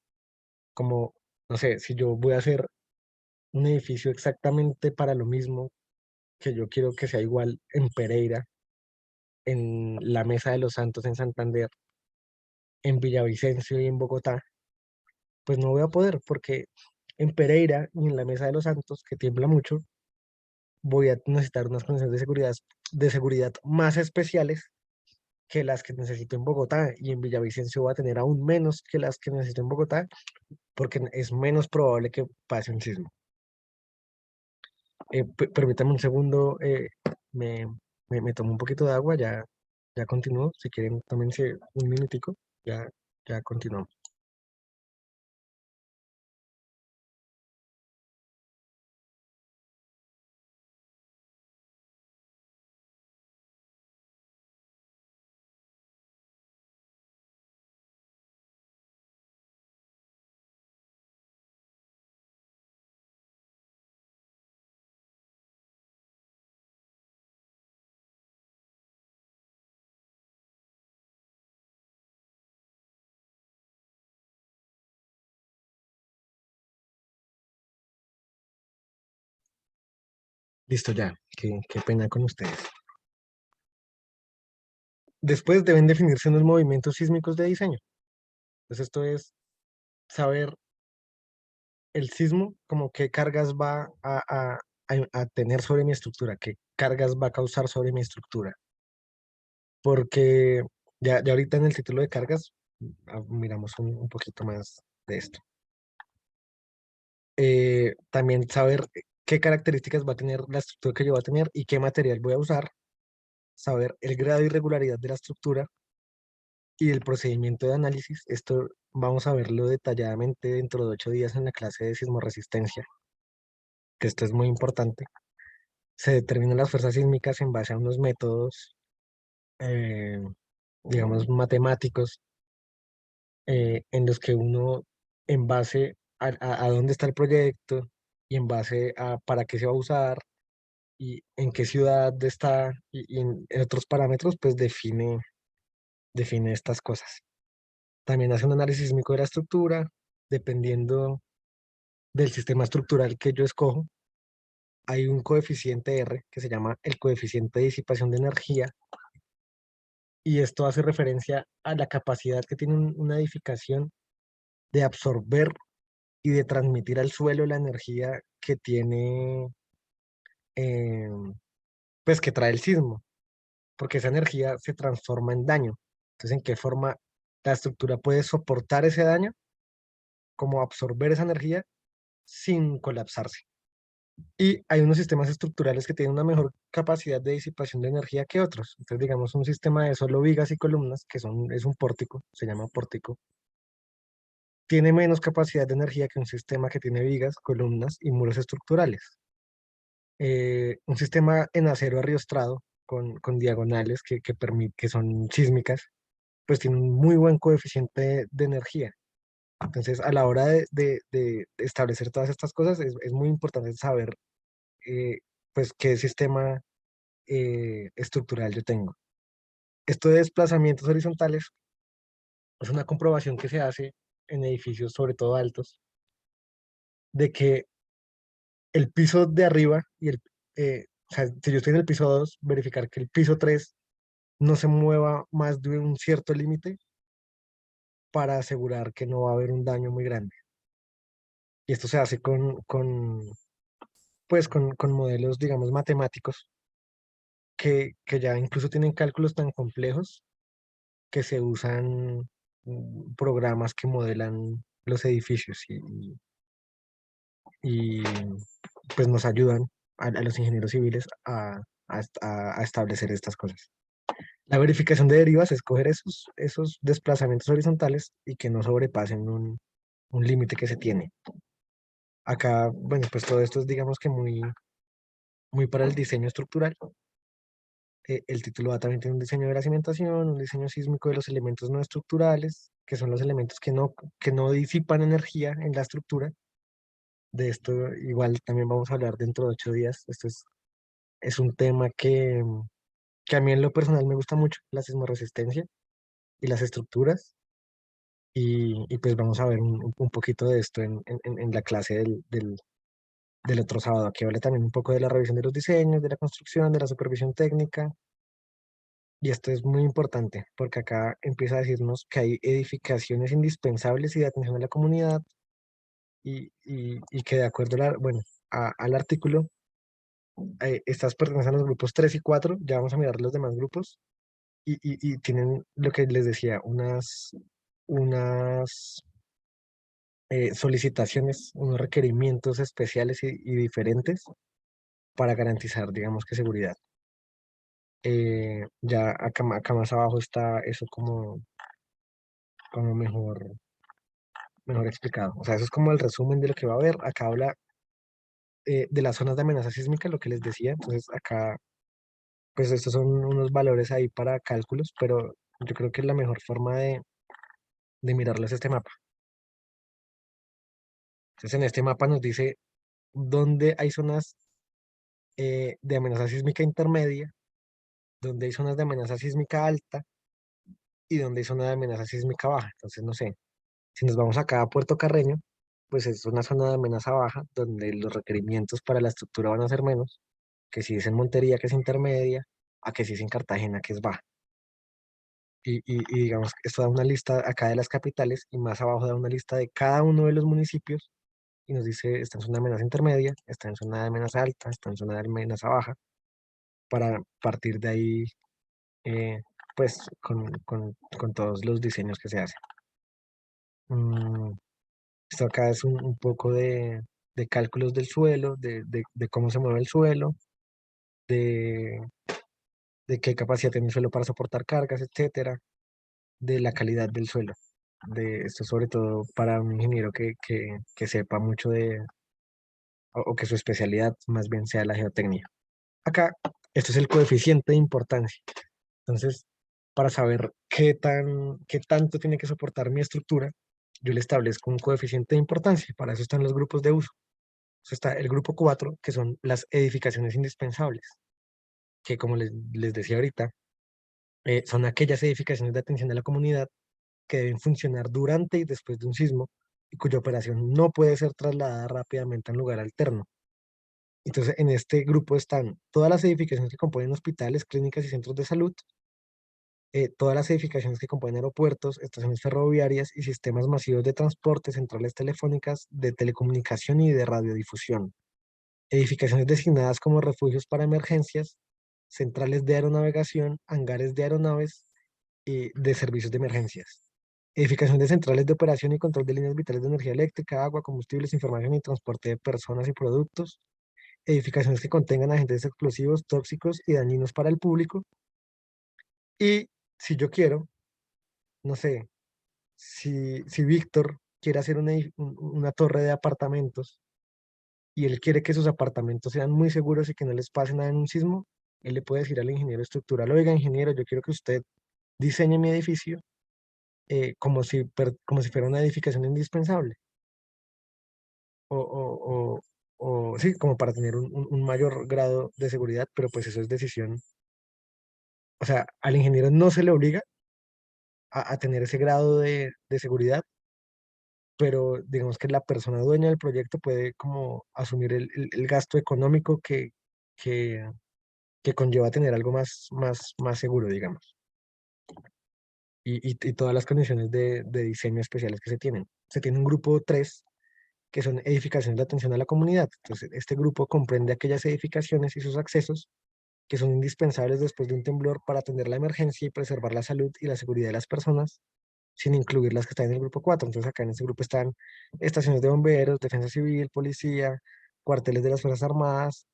Como, no sé, si yo voy a hacer un edificio exactamente para lo mismo, que yo quiero que sea igual en Pereira, en la Mesa de los Santos en Santander, en Villavicencio y en Bogotá, pues no voy a poder porque en Pereira y en la Mesa de los Santos, que tiembla mucho, voy a necesitar unas condiciones de seguridad más especiales que las que necesito en Bogotá y en Villavicencio voy a tener aún menos que las que necesito en Bogotá porque es menos probable que pase un sismo. Permítame un segundo, me, me tomo un poquito de agua, ya continúo, si quieren tómense un minutico, ya Ya continuamos. Listo ya, qué pena con ustedes. Después deben definirse unos movimientos sísmicos de diseño. Entonces esto es saber el sismo, como qué cargas va a tener sobre mi estructura, qué cargas va a causar sobre mi estructura. Porque ya ahorita en el título de cargas miramos un poquito más de esto. También saber qué características va a tener la estructura que yo voy a tener y qué material voy a usar, saber el grado de irregularidad de la estructura y el procedimiento de análisis. Esto vamos a verlo detalladamente dentro de 8 días en la clase de sismorresistencia, que esto es muy importante. Se determinan las fuerzas sísmicas en base a unos métodos, eh, digamos, matemáticos, en los que uno, en base a dónde está el proyecto y en base a para qué se va a usar y en qué ciudad está y en otros parámetros, pues define estas cosas. También hace un análisis sísmico de la estructura, dependiendo del sistema estructural que yo escojo. Hay un coeficiente R que se llama el coeficiente de disipación de energía, y esto hace referencia a la capacidad que tiene una edificación de absorber y de transmitir al suelo la energía que tiene, eh, pues que trae el sismo, porque esa energía se transforma en daño. Entonces, ¿en qué forma la estructura puede soportar ese daño? Como absorber esa energía sin colapsarse. Y hay unos sistemas estructurales que tienen una mejor capacidad de disipación de energía que otros. Entonces, digamos, un sistema de solo vigas y columnas, es un pórtico, se llama pórtico, tiene menos capacidad de energía que un sistema que tiene vigas, columnas y muros estructurales. Un sistema en acero arriostrado con diagonales que son sísmicas, pues tiene un muy buen coeficiente de energía. Entonces, a la hora de establecer todas estas cosas, es muy importante saber, eh, pues, qué sistema estructural yo tengo. Esto de desplazamientos horizontales es una comprobación que se hace en edificios, sobre todo altos, de que el piso de arriba o sea, si yo estoy en el piso 2, verificar que el piso 3 no se mueva más de un cierto límite para asegurar que no va a haber un daño muy grande. Y esto se hace pues con modelos, digamos, matemáticos que ya incluso tienen cálculos tan complejos que se usan programas que modelan los edificios y, pues nos ayudan a los ingenieros civiles a establecer estas cosas. La verificación de derivas es coger esos desplazamientos horizontales y que no sobrepasen un límite que se tiene. Acá, bueno, pues todo esto es, digamos que muy para el diseño estructural. El título A también tiene un diseño de la cimentación, un diseño sísmico de los elementos no estructurales, que son los elementos que no disipan energía en la estructura. De esto igual también vamos a hablar dentro de 8 días. Esto es un tema que a mí en lo personal me gusta mucho, la sismorresistencia y las estructuras. Y pues vamos a ver un poquito de esto en la clase del otro sábado. Aquí habla también un poco de la revisión de los diseños, de la construcción, de la supervisión técnica. Y esto es muy importante porque acá empieza a decirnos que hay edificaciones indispensables y de atención a la comunidad y que de acuerdo bueno, al artículo, estas pertenecen a los grupos 3 y 4. Ya vamos a mirar los demás grupos y tienen lo que les decía, unas solicitaciones, unos requerimientos especiales y diferentes para garantizar, digamos que seguridad. Ya acá más abajo está eso como mejor explicado. O sea, eso es como el resumen de lo que va a haber. Acá habla de las zonas de amenaza sísmica, lo que les decía. Entonces, acá, pues estos son unos valores ahí para cálculos, pero yo creo que la mejor forma de mirarles este mapa. Entonces, en este mapa nos dice dónde hay zonas de amenaza sísmica intermedia, dónde hay zonas de amenaza sísmica alta y dónde hay zona de amenaza sísmica baja. Entonces, no sé, si nos vamos acá a Puerto Carreño, pues es una zona de amenaza baja, donde los requerimientos para la estructura van a ser menos, que si es en Montería, que es intermedia, a que si es en Cartagena, que es baja. Y digamos, esto da una lista acá de las capitales y más abajo da una lista de cada uno de los municipios y nos dice, está en zona de amenaza intermedia, está en zona de amenaza alta, está en zona de amenaza baja, para partir de ahí, eh, pues, con todos los diseños que se hacen. Mm, Esto acá es un poco de cálculos del suelo, de cómo se mueve el suelo, de, de qué capacidad tiene el suelo para soportar cargas, etcétera, de la calidad del suelo. De esto sobre todo para un ingeniero que sepa mucho o que su especialidad más bien sea la geotecnia. Acá, esto es el coeficiente de importancia. Entonces, para saber qué tanto tiene que soportar mi estructura, yo le establezco un coeficiente de importancia. Para eso están los grupos de uso. Entonces está el grupo 4, que son las edificaciones indispensables, que como les decía ahorita, son aquellas edificaciones de atención a la comunidad que deben funcionar durante y después de un sismo y cuya operación no puede ser trasladada rápidamente a un lugar alterno. Entonces, en este grupo están todas las edificaciones que componen hospitales, clínicas y centros de salud, todas las edificaciones que componen aeropuertos, estaciones ferroviarias y sistemas masivos de transporte, centrales telefónicas, de telecomunicación y de radiodifusión. Edificaciones designadas como refugios para emergencias, centrales de aeronavegación, hangares de aeronaves y de servicios de emergencias. Edificación de centrales de operación y control de líneas vitales de energía eléctrica, agua, combustibles, información y transporte de personas y productos. Edificaciones que contengan agentes explosivos, tóxicos y dañinos para el público. Y si yo quiero, no sé, si Víctor quiere hacer una torre de apartamentos y él quiere que sus apartamentos sean muy seguros y que no les pase nada en un sismo, él le puede decir al ingeniero estructural, oiga, ingeniero, yo quiero que usted diseñe mi edificio como si fuera una edificación indispensable. O, o, sí, como para tener un mayor grado de seguridad, pero pues eso es decisión. O sea, al ingeniero no se le obliga a tener ese grado de seguridad, pero digamos que la persona dueña del proyecto puede como asumir el gasto económico que, que conlleva tener algo más seguro, digamos, y todas las condiciones de diseño especiales que se tienen. Se tiene un grupo 3 que son edificaciones de atención a la comunidad. Entonces, este grupo comprende aquellas edificaciones y sus accesos que son indispensables después de un temblor para atender la emergencia y preservar la salud y la seguridad de las personas, sin incluir las que están en el grupo 4. Entonces, acá en este grupo están estaciones de bomberos, defensa civil, policía, cuarteles de las Fuerzas Armadas,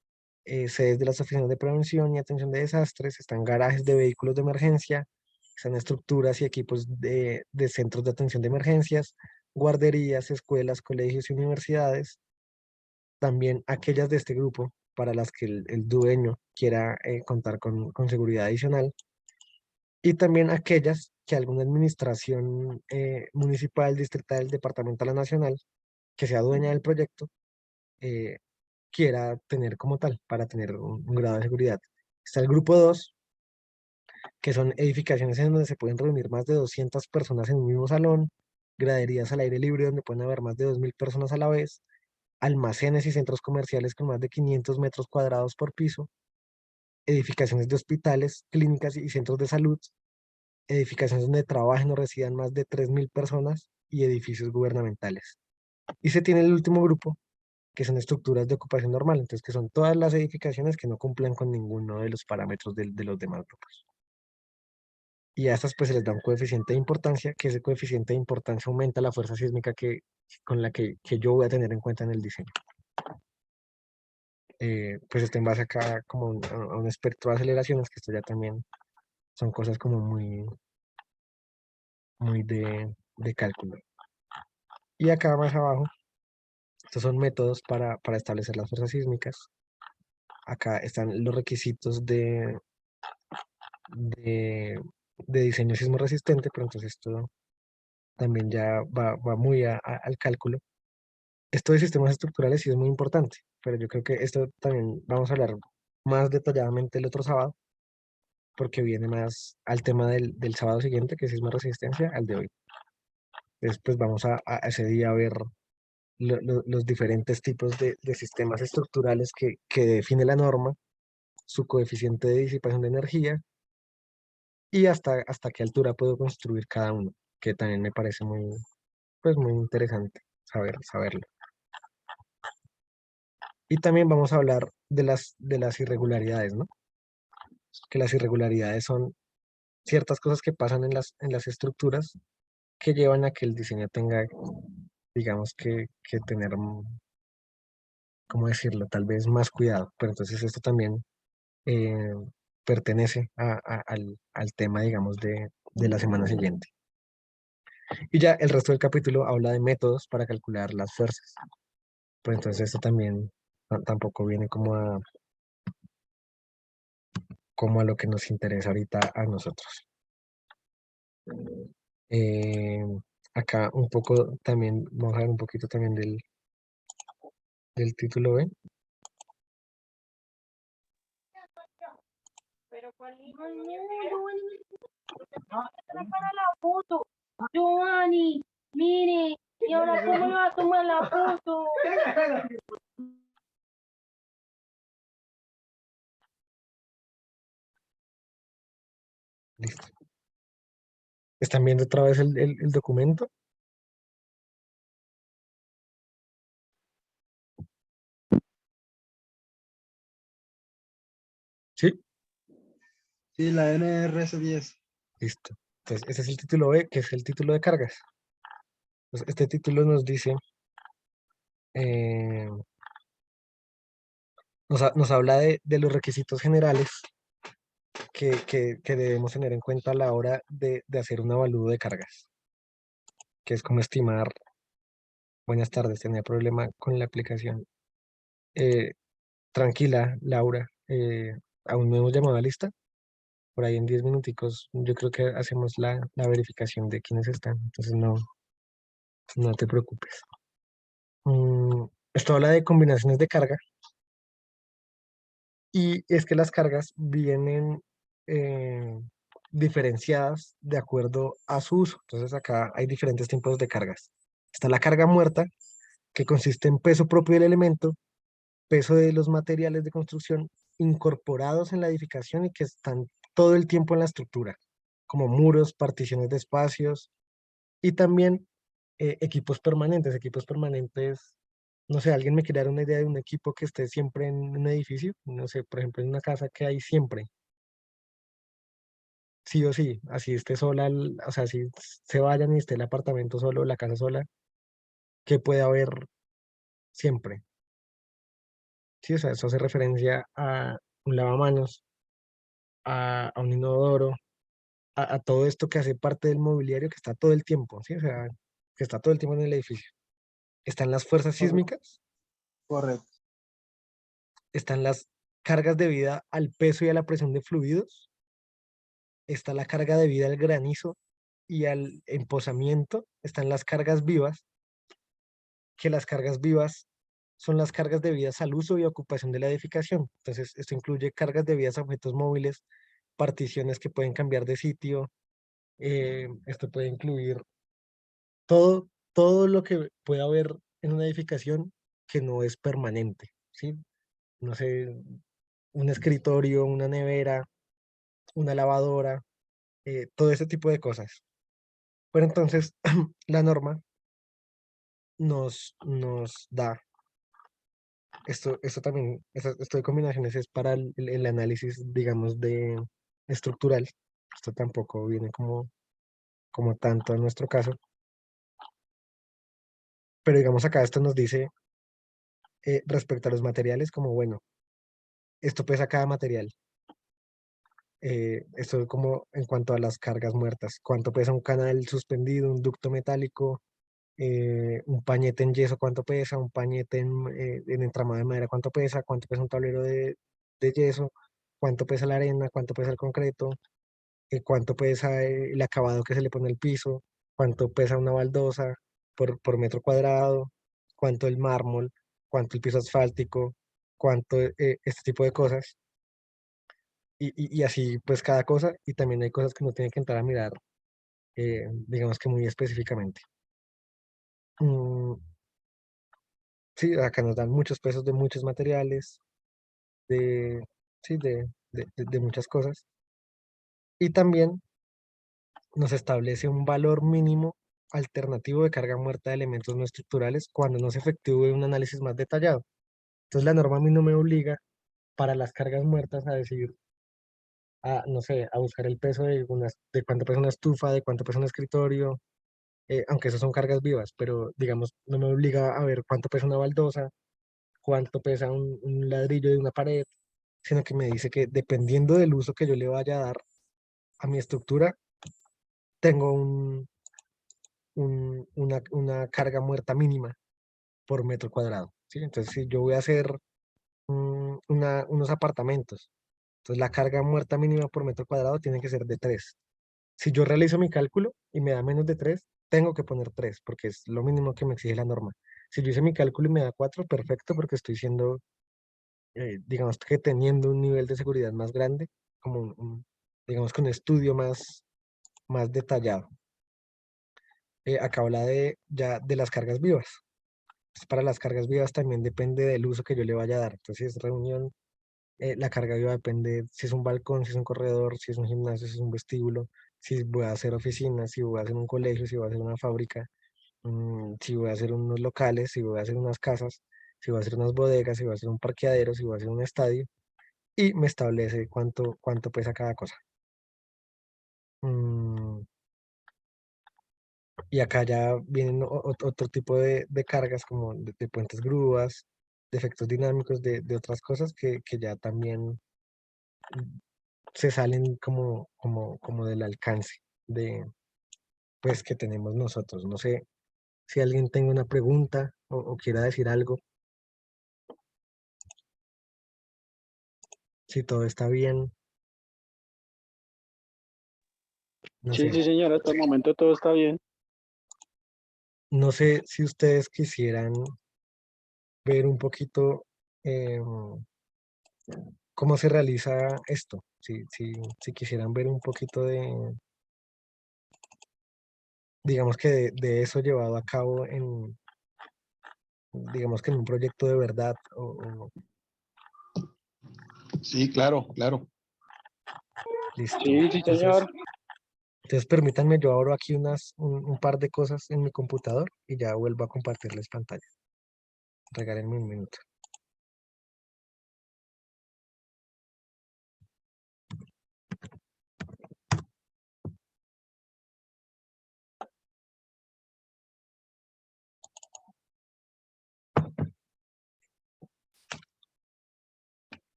sedes de las oficinas de prevención y atención de desastres, están garajes de vehículos de emergencia, están estructuras y equipos de centros de atención de emergencias, guarderías, escuelas, colegios y universidades. También aquellas de este grupo para las que el dueño quiera contar con seguridad adicional. Y también aquellas que alguna administración municipal, distrital, departamental o nacional que sea dueña del proyecto eh, quiera tener como tal para tener un grado de seguridad. Está el grupo 2 que son edificaciones en donde se pueden reunir más de 200 personas en un mismo salón, graderías al aire libre donde pueden haber más de 2000 personas a la vez, almacenes y centros comerciales con más de 500 metros cuadrados por piso, edificaciones de hospitales, clínicas y centros de salud, edificaciones donde trabajen o residan más de 3000 personas y edificios gubernamentales. Y se tiene el último grupo, que son estructuras de ocupación normal, entonces que son todas las edificaciones que no cumplen con ninguno de los parámetros de los demás grupos. Y a estas pues se les da un coeficiente de importancia, que ese coeficiente de importancia aumenta la fuerza sísmica con la que yo voy a tener en cuenta en el diseño. Pues esto en base acá como a un espectro de aceleraciones, que esto ya también son cosas como muy de cálculo. Y acá más abajo, estos son métodos para establecer las fuerzas sísmicas. Acá están los requisitos de, de diseño sismo resistente, pero entonces esto también ya va muy al cálculo. Esto de sistemas estructurales sí es muy importante, pero yo creo que esto también vamos a hablar más detalladamente el otro sábado, porque viene más al tema del sábado siguiente, que es sismo resistencia, al de hoy. Después vamos a ese día a ver los diferentes tipos de sistemas estructurales que define la norma, su coeficiente de disipación de energía y hasta qué altura puedo construir cada uno, que también me parece muy, pues muy interesante saberlo. Y también vamos a hablar de las irregularidades, ¿no? Que las irregularidades son ciertas cosas que pasan en las estructuras que llevan a que el diseño tenga, digamos, que tener, ¿cómo decirlo? Tal vez más cuidado. Pero entonces esto también eh, pertenece al tema, digamos, de la semana siguiente. Y ya el resto del capítulo habla de métodos para calcular las fuerzas. Pero entonces esto también tampoco viene como a lo que nos interesa ahorita a nosotros. Eh, Acá un poco también, vamos a ver un poquito también del título B. Pero cuál hijo, no, Giovanni, para la foto. Giovanni, mire, ¿y ahora cómo le va a tomar la foto? Listo. ¿Están viendo otra vez el documento? Sí, Sí, la NRS 10. listo. Entonces, este es el título B, que es el título de cargas. Entonces, este título nos dice, eh, nos habla de los requisitos generales que debemos tener en cuenta a la hora de hacer un avalúo de cargas, que es como estimar, buenas tardes, tenía problema con la aplicación. Eh, Tranquila, Laura, aún no hemos llamado a lista. Por ahí en 10 minuticos, yo creo que hacemos la verificación de quiénes están. Entonces no te preocupes. Esto habla de combinaciones de carga y es que las cargas vienen eh, diferenciadas de acuerdo a su uso. Entonces acá hay diferentes tipos de cargas. Está la carga muerta, que consiste en peso propio del elemento, peso de los materiales de construcción incorporados en la edificación y que están todo el tiempo en la estructura, como muros, particiones de espacios y también equipos permanentes. Equipos permanentes, no sé, alguien me quiere dar una idea de un equipo que esté siempre en un edificio, no sé, por ejemplo, en una casa que hay siempre, sí o sí, así esté sola, o sea, si se vayan y esté el apartamento solo, la casa sola, que puede haber siempre. Sí, o sea, eso hace referencia a un lavamanos, a un inodoro, a todo esto que hace parte del mobiliario que está todo el tiempo, ¿sí? O sea, que está todo el tiempo en el edificio. Están las fuerzas sísmicas, Correcto. están las cargas debidas al peso y a la presión de fluidos, está la carga debida al granizo y al empozamiento, están las cargas vivas, que las cargas vivas son las cargas debidas al uso y ocupación de la edificación. Entonces, esto incluye cargas debidas a objetos móviles, particiones que pueden cambiar de sitio, esto puede incluir todo lo que pueda haber en una edificación que no es permanente, ¿sí? No sé, un escritorio, una nevera, una lavadora, todo ese tipo de cosas. Pero entonces, la norma nos da, esto también, esto de combinaciones es para el análisis, digamos, de estructural. Esto tampoco viene como tanto en nuestro caso. Pero digamos acá esto nos dice respecto a los materiales, como bueno, esto pesa cada material. Esto es como en cuanto a las cargas muertas. ¿Cuánto pesa un canal suspendido, un ducto metálico, un pañete en yeso, cuánto pesa, un pañete en entramado de madera, cuánto pesa un tablero de yeso, cuánto pesa la arena, cuánto pesa el concreto, cuánto pesa el acabado que se le pone al piso, cuánto pesa una baldosa por metro cuadrado, cuánto el mármol, cuánto el piso asfáltico, cuánto este tipo de cosas. Y así pues cada cosa, y también hay cosas que uno tiene que entrar a mirar, digamos que muy específicamente. Mm, sí, acá nos dan muchos pesos de muchos materiales, de, sí, de muchas cosas. Y también nos establece un valor mínimo alternativo de carga muerta de elementos no estructurales cuando no se efectúe un análisis más detallado. Entonces la norma a mí no me obliga para las cargas muertas a decir, no sé, a buscar el peso de cuánto pesa una estufa, de cuánto pesa un escritorio, aunque esas son cargas vivas, pero digamos, no me obliga a ver cuánto pesa una baldosa, cuánto pesa un ladrillo de una pared, sino que me dice que dependiendo del uso que yo le vaya a dar a mi estructura, tengo una carga muerta mínima por metro cuadrado, ¿sí? Entonces, si yo voy a hacer unos apartamentos, entonces la carga muerta mínima por metro cuadrado tiene que ser de 3. Si yo realizo mi cálculo y me da menos de 3, tengo que poner 3 porque es lo mínimo que me exige la norma. Si yo hice mi cálculo y me da 4, perfecto, porque estoy siendo, digamos que teniendo un nivel de seguridad más grande, como digamos que un estudio más detallado. Acá habla ya de las cargas vivas. Pues para las cargas vivas también depende del uso que yo le vaya a dar. Entonces, si es reunión, la carga viva depende si es un balcón, si es un corredor, si es un gimnasio, si es un vestíbulo, si voy a hacer oficinas, si voy a hacer un colegio, si voy a hacer una fábrica, si voy a hacer unos locales, si voy a hacer unas casas, si voy a hacer unas bodegas, si voy a hacer un parqueadero, si voy a hacer un estadio, y me establece cuánto pesa cada cosa. Mm, y acá ya vienen otro tipo de cargas como de puentes grúas, de efectos dinámicos, de otras cosas que ya también se salen como del alcance de pues que tenemos nosotros. No sé si alguien tenga una pregunta o quiera decir algo, si todo está bien, no Sí, sé. sí, señora, hasta el momento todo está bien. No sé si ustedes quisieran ver un poquito cómo se realiza esto, si quisieran ver un poquito digamos que de eso llevado a cabo digamos que en un proyecto de verdad. Sí, claro, claro. Listo. Sí, sí, señor. Entonces permítanme, yo abro aquí un par de cosas en mi computador y ya vuelvo a compartirles pantalla. Regálenme un minuto.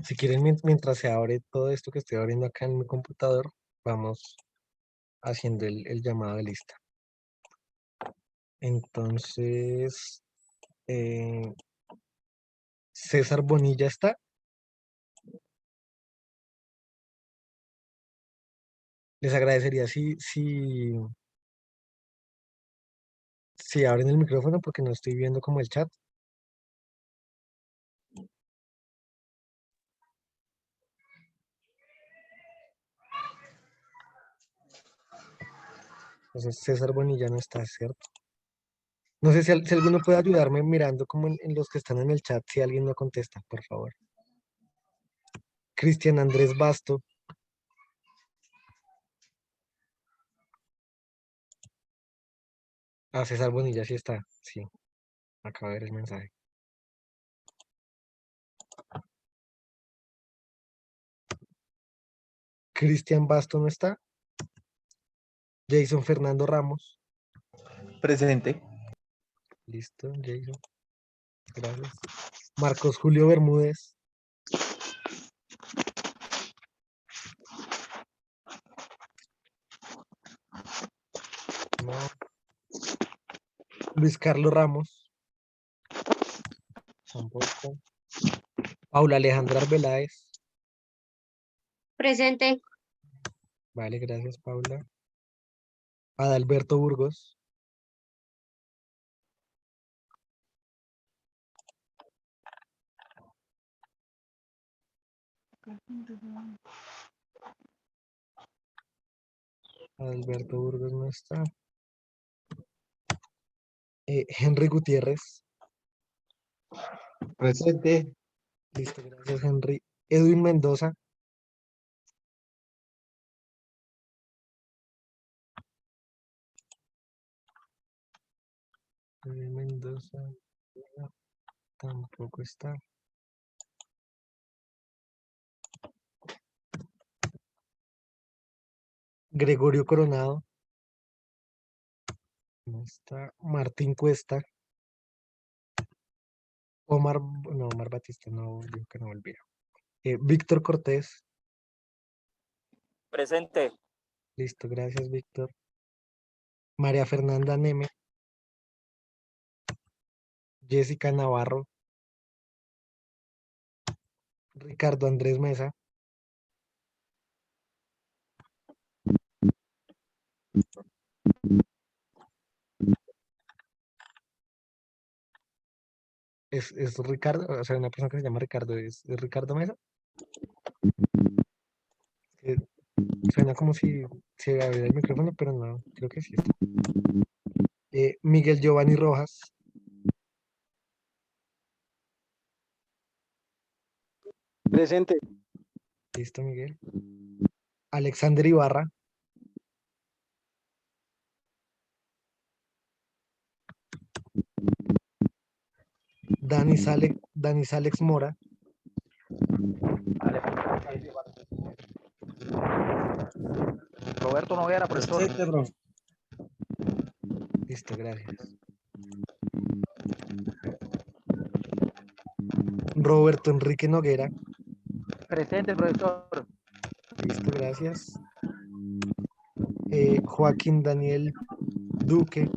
Si quieren, mientras se abre todo esto que estoy abriendo acá en mi computador, vamos haciendo el llamado de lista. Entonces, eh, César Bonilla está. Les agradecería si abren el micrófono porque no estoy viendo como el chat. Entonces, César Bonilla no está, ¿cierto? No sé si alguno puede ayudarme mirando como en los que están en el chat, si alguien no contesta, por favor. Cristian Andrés Basto. César Bonilla sí está, sí. Acabo de ver el mensaje. Cristian Basto no está. Jason Fernando Ramos. Presente. Listo, Jason. Gracias. Marcos Julio Bermúdez. No. Luis Carlos Ramos. Tampoco. Paula Alejandra Arbeláez. Presente. Vale, gracias, Paula. Adalberto Burgos. Adalberto Burgos no está. Henry Gutiérrez. Presente. Listo, gracias, Henry. Edwin Mendoza. Edwin Mendoza. No, tampoco está. Gregorio Coronado. No está. Martín Cuesta. Omar Batista no, dijo que no volvía. Víctor Cortés. Presente. Listo, gracias, Víctor. María Fernanda Neme. Jessica Navarro. Ricardo Andrés Mesa. Es Ricardo, o sea, una persona que se llama Ricardo, ¿es Ricardo Mesa? Eh, Suena como si se abriera el micrófono, pero no, creo que sí está. Miguel Giovanni Rojas. Presente. Listo, Miguel. Alexander Ibarra. Danis Alex Mora. Roberto Noguera, profesor. Presente, profe. Listo, gracias. Roberto Enrique Noguera. Presente, profesor. Listo, gracias. Joaquín Daniel Duque.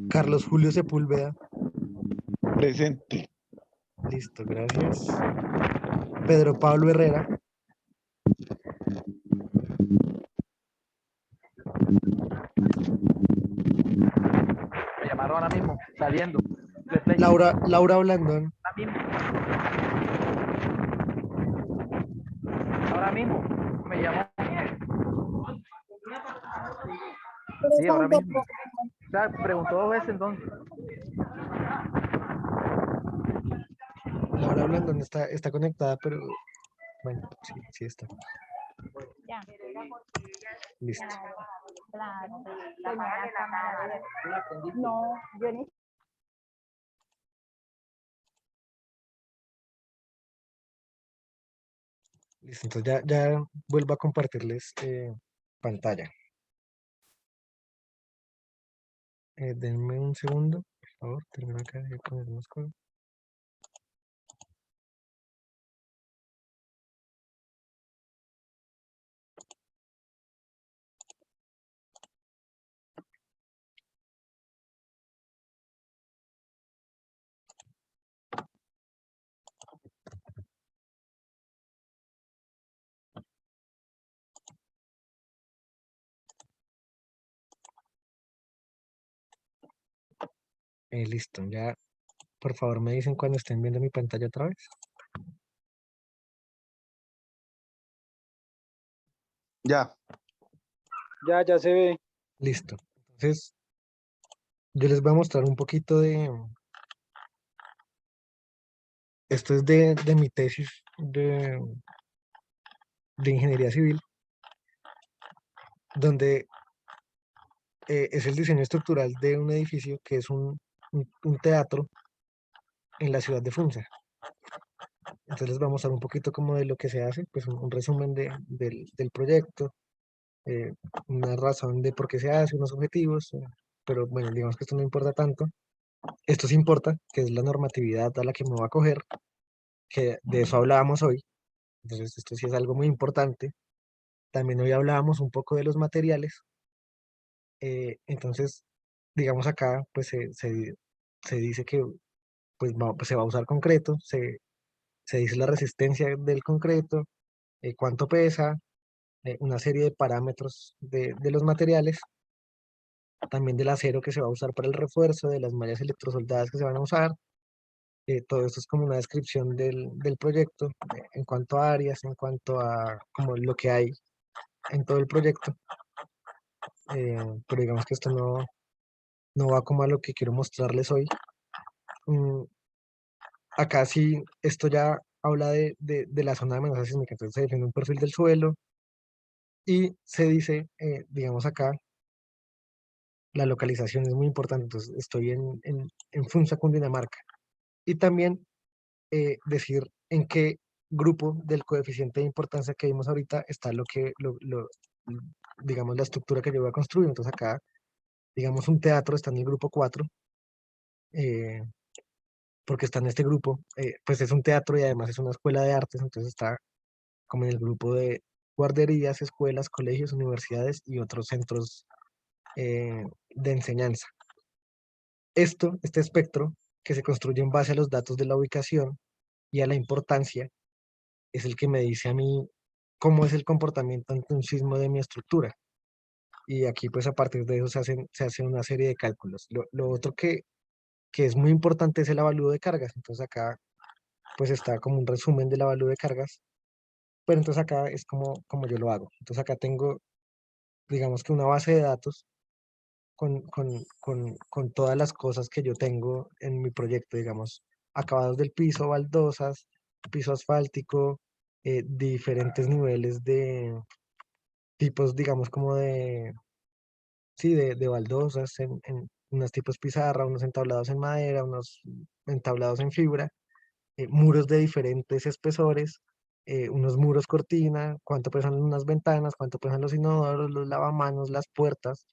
Carlos Julio Sepúlveda. Presente. Listo, gracias. Pedro Pablo Herrera. Me llamaron ahora mismo, saliendo. Laura Blandón. Ahora mismo. Me llamó. Sí, ahora mismo. O sea, preguntó 2 veces entonces. Laura Blandón está conectada, pero bueno, sí está. Ya. Listo. Claro. No, yo ni. Listo, entonces ya vuelvo a compartirles pantalla. Denme un segundo, por favor, termino acá de poner unas cosas. Listo, ya por favor me dicen cuando estén viendo mi pantalla otra vez. Ya. Ya se ve. Listo. Entonces, yo les voy a mostrar un poquito de... Esto es de mi tesis de ingeniería civil, donde es el diseño estructural de un edificio que es un teatro en la ciudad de Funza. Entonces les vamos a mostrar un poquito como de lo que se hace, pues un resumen del proyecto, eh, una razón de por qué se hace, unos objetivos, pero bueno, digamos que esto no importa tanto. Esto sí importa, que es la normatividad a la que me voy a coger, que de eso hablábamos hoy. Entonces esto sí es algo muy importante. También hoy hablábamos un poco de los materiales. Entonces, digamos acá, pues se dice que pues, pues, se va a usar concreto, se dice la resistencia del concreto, cuánto pesa, una serie de parámetros de los materiales, también del acero que se va a usar para el refuerzo, de las mallas electrosoldadas que se van a usar. Todo esto es como una descripción del proyecto en cuanto a áreas, en cuanto a como lo que hay en todo el proyecto. Pero digamos que esto no va como a lo que quiero mostrarles hoy. Mm, Acá sí, esto ya habla de la zona de amenaza sísmica, entonces se define un perfil del suelo y se dice, digamos acá, la localización es muy importante, entonces estoy en Funza, Cundinamarca. Y también decir en qué grupo del coeficiente de importancia que vimos ahorita está digamos, la estructura que yo voy a construir. Entonces acá, digamos, un teatro está en el grupo 4, eh, porque está en este grupo, pues es un teatro y además es una escuela de artes, entonces está como en el grupo de guarderías, escuelas, colegios, universidades y otros centros de enseñanza. Este espectro, que se construye en base a los datos de la ubicación y a la importancia, es el que me dice a mí cómo es el comportamiento ante un sismo de mi estructura. Y aquí, pues a partir de eso se hace una serie de cálculos. Lo otro que es muy importante es el avalúo de cargas. Entonces acá, pues está como un resumen del avalúo de cargas. Pero entonces acá es como yo lo hago. Entonces acá tengo, digamos que una base de datos con todas las cosas que yo tengo en mi proyecto, digamos, acabados del piso, baldosas, piso asfáltico, diferentes niveles de tipos, digamos, como sí, de baldosas, en unos tipos pizarra, unos entablados en madera, unos entablados en fibra, muros de diferentes espesores, unos muros cortina, cuánto pesan unas ventanas, cuánto pesan los inodoros, los lavamanos, las puertas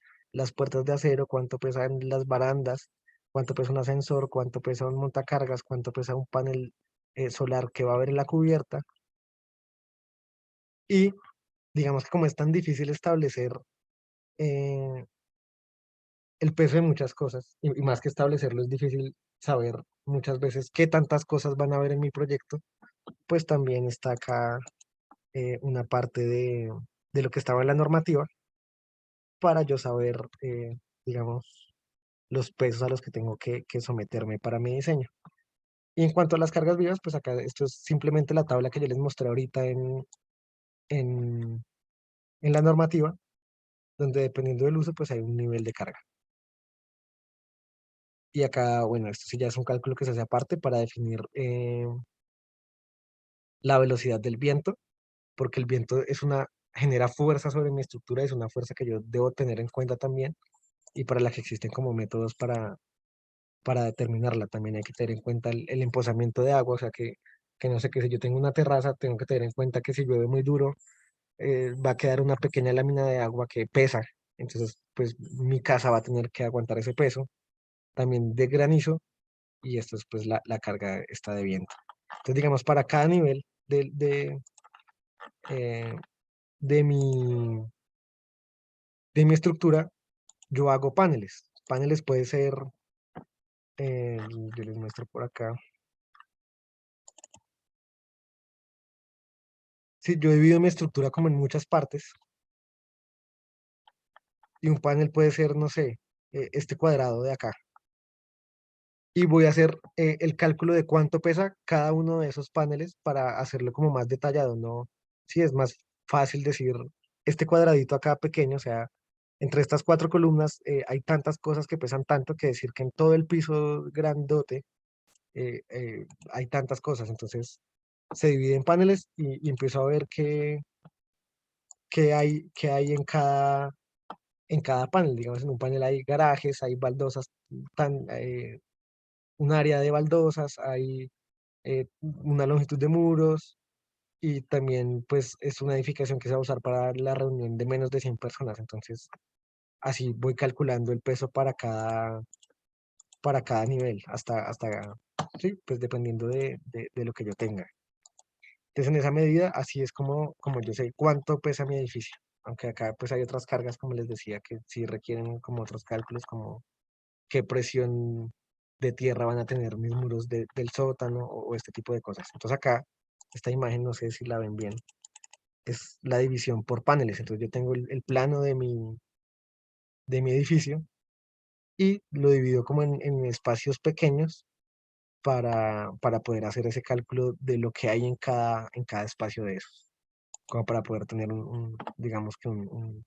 de acero, cuánto pesan las barandas, cuánto pesa un ascensor, cuánto pesa un montacargas, cuánto pesa un panel solar que va a haber en la cubierta. Y digamos que como es tan difícil establecer eh, el peso de muchas cosas, y más que establecerlo, es difícil saber muchas veces qué tantas cosas van a haber en mi proyecto, pues también está acá una parte de lo que estaba en la normativa para yo saber, digamos, los pesos a los que tengo que someterme para mi diseño. Y en cuanto a las cargas vivas, pues acá esto es simplemente la tabla que yo les mostré ahorita en, en la normativa, donde dependiendo del uso, pues hay un nivel de carga. Y acá, bueno, esto sí ya es un cálculo que se hace aparte para definir la velocidad del viento, porque el viento genera fuerza sobre mi estructura, es una fuerza que yo debo tener en cuenta también, y para la que existen como métodos para determinarla. También hay que tener en cuenta el empozamiento de agua, o sea que no sé, que si yo tengo una terraza, tengo que tener en cuenta que si llueve muy duro, va a quedar una pequeña lámina de agua que pesa, entonces pues mi casa va a tener que aguantar ese peso, también de granizo, y esto es pues la carga está de viento. Entonces digamos, para cada nivel eh, de mi, de mi estructura, yo hago paneles. Paneles puede ser, yo les muestro por acá. Sí, yo divido mi estructura como en muchas partes y un panel puede ser, no sé, este cuadrado de acá. Y voy a hacer el cálculo de cuánto pesa cada uno de esos paneles para hacerlo como más detallado, ¿no? Sí, es más fácil decir este cuadradito acá pequeño, o sea, entre estas cuatro columnas hay tantas cosas que pesan tanto que decir que en todo el piso grandote hay tantas cosas. Entonces se divide en paneles y empiezo a ver qué hay en en cada panel. Digamos, en un panel hay garajes, hay baldosas, un área de baldosas, hay una longitud de muros y también pues es una edificación que se va a usar para la reunión de menos de 100 personas. Entonces, así voy calculando el peso para cada nivel, sí, pues dependiendo de lo que yo tenga. Entonces, en esa medida, así es como yo sé cuánto pesa mi edificio. Aunque acá pues hay otras cargas, como les decía, que sí requieren como otros cálculos, como qué presión de tierra van a tener mis muros del sótano o este tipo de cosas. Entonces acá, esta imagen, no sé si la ven bien, es la división por paneles. Entonces yo tengo el plano de mi edificio y lo divido como en espacios pequeños para poder hacer ese cálculo de lo que hay en cada espacio de esos, como para poder tener digamos que un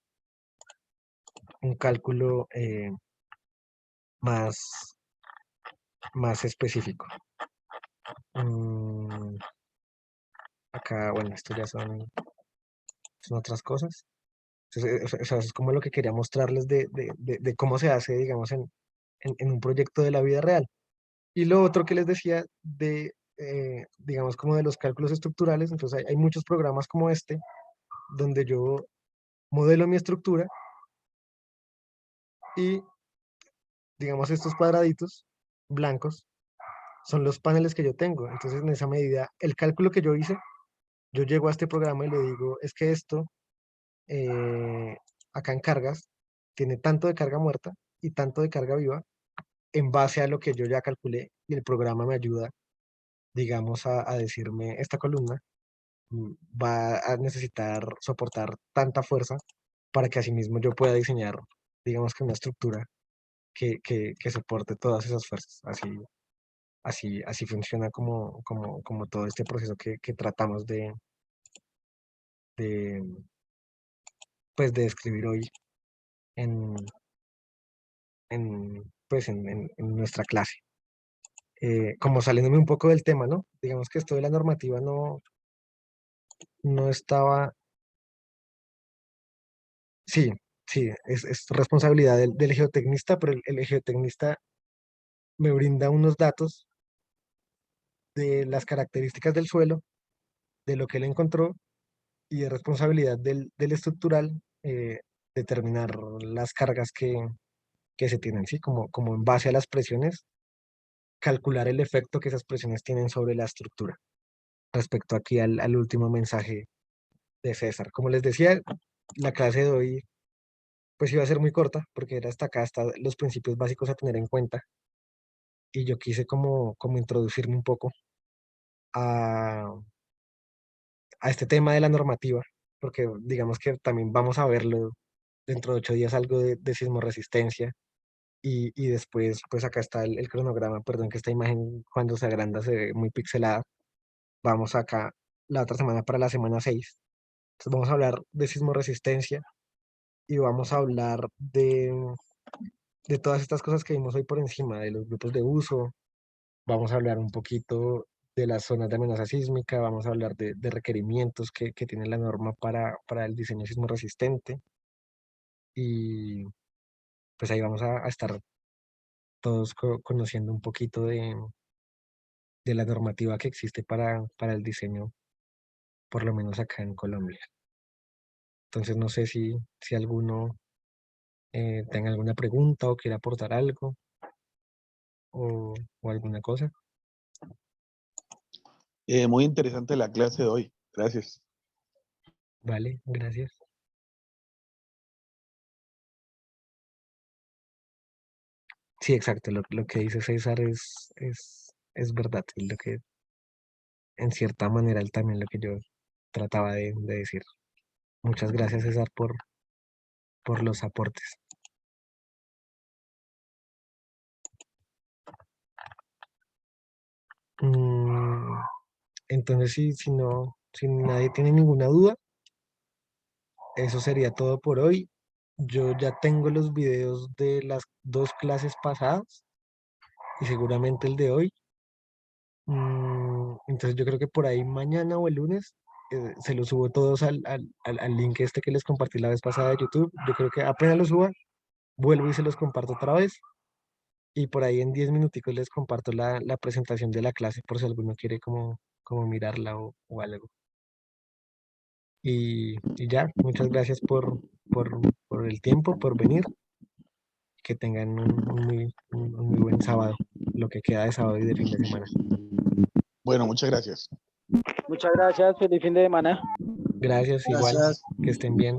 cálculo más, más específico. Acá, bueno, esto ya son otras cosas. Entonces, o sea, eso es como lo que quería mostrarles de cómo se hace, digamos, en un proyecto de la vida real. Y lo otro que les decía digamos, como de los cálculos estructurales, entonces hay muchos programas como este, donde yo modelo mi estructura y, digamos, estos cuadraditos blancos son los paneles que yo tengo. Entonces, en esa medida, el cálculo que yo hice, yo llego a este programa y le digo, es que esto, eh, acá en cargas, tiene tanto de carga muerta y tanto de carga viva en base a lo que yo ya calculé y el programa me ayuda, digamos, a decirme, esta columna va a necesitar soportar tanta fuerza para que asimismo yo pueda diseñar, digamos que una estructura que soporte todas esas fuerzas. Así funciona como todo este proceso que tratamos de, pues, de describir hoy en, pues, en nuestra clase. Como saliéndome un poco del tema, ¿no? Digamos que esto de la normativa no estaba. Sí, sí, es responsabilidad del geotecnista, pero el geotecnista me brinda unos datos de las características del suelo, de lo que él encontró, y es responsabilidad del estructural determinar las cargas que se tienen, ¿sí? Como en base a las presiones, calcular el efecto que esas presiones tienen sobre la estructura. Respecto aquí al último mensaje de César. Como les decía, la clase de hoy pues iba a ser muy corta, porque era hasta acá, hasta los principios básicos a tener en cuenta. Y yo quise como introducirme un poco a, a este tema de la normativa, porque digamos que también vamos a verlo dentro de 8 días algo de sismorresistencia. Y después, pues acá está el cronograma, perdón que esta imagen cuando se agranda se ve muy pixelada. Vamos acá la otra semana para la semana 6. Entonces vamos a hablar de sismorresistencia y vamos a hablar de todas estas cosas que vimos hoy por encima, de los grupos de uso. Vamos a hablar un poquito de las zonas de amenaza sísmica, vamos a hablar de requerimientos que tiene la norma para el diseño sismo resistente. Y pues ahí vamos a estar todos conociendo un poquito de la normativa que existe para el diseño, por lo menos acá en Colombia. Entonces no sé si alguno tenga alguna pregunta o quiera aportar algo o alguna cosa. Muy interesante la clase de hoy. Gracias. Vale, gracias. Sí, exacto, lo que dice César es verdad, es lo que, en cierta manera, él también lo que yo trataba de decir. Muchas gracias, César, por los aportes. Mm, entonces, si nadie tiene ninguna duda, eso sería todo por hoy. Yo ya tengo los videos de las 2 clases pasadas y seguramente el de hoy. Entonces yo creo que por ahí mañana o el lunes se los subo todos al link este que les compartí la vez pasada de YouTube. Yo creo que apenas lo suba, vuelvo y se los comparto otra vez. Y por ahí en 10 minuticos les comparto la presentación de la clase por si alguno quiere como mirarla o algo. Y ya, muchas gracias por el tiempo, por venir. Que tengan un muy buen sábado, lo que queda de sábado y de fin de semana. Bueno, muchas gracias. Muchas gracias. Feliz fin de semana. Gracias, igual, Gracias. que estén bien.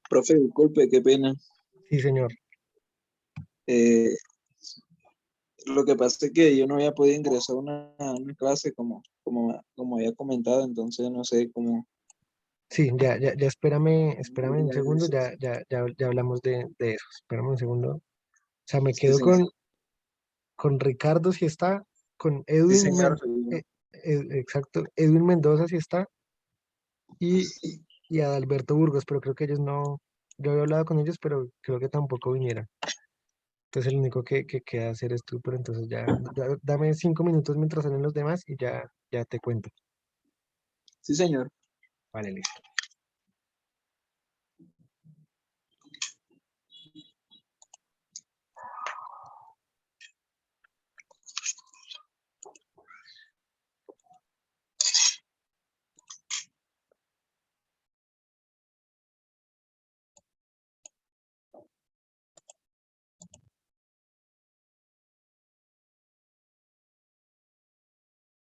Profe, disculpe, qué pena. Sí, señor. Eh, lo que pasa es que yo no había podido ingresar a una clase como había comentado, entonces no sé cómo. Sí, ya espérame un Ya segundo, eso. ya hablamos de eso. Espérame un segundo. O sea, me Sí, quedo señor. con Ricardo si está, con Sí, Edwin, señor. exacto, Edwin Mendoza si está, y Adalberto Burgos, pero creo que ellos no, yo había hablado con ellos, pero creo que tampoco vinieron. Entonces el único que queda hacer es tú, pero entonces dame 5 minutos mientras salen los demás y ya te cuento. Sí, señor. Vale, listo.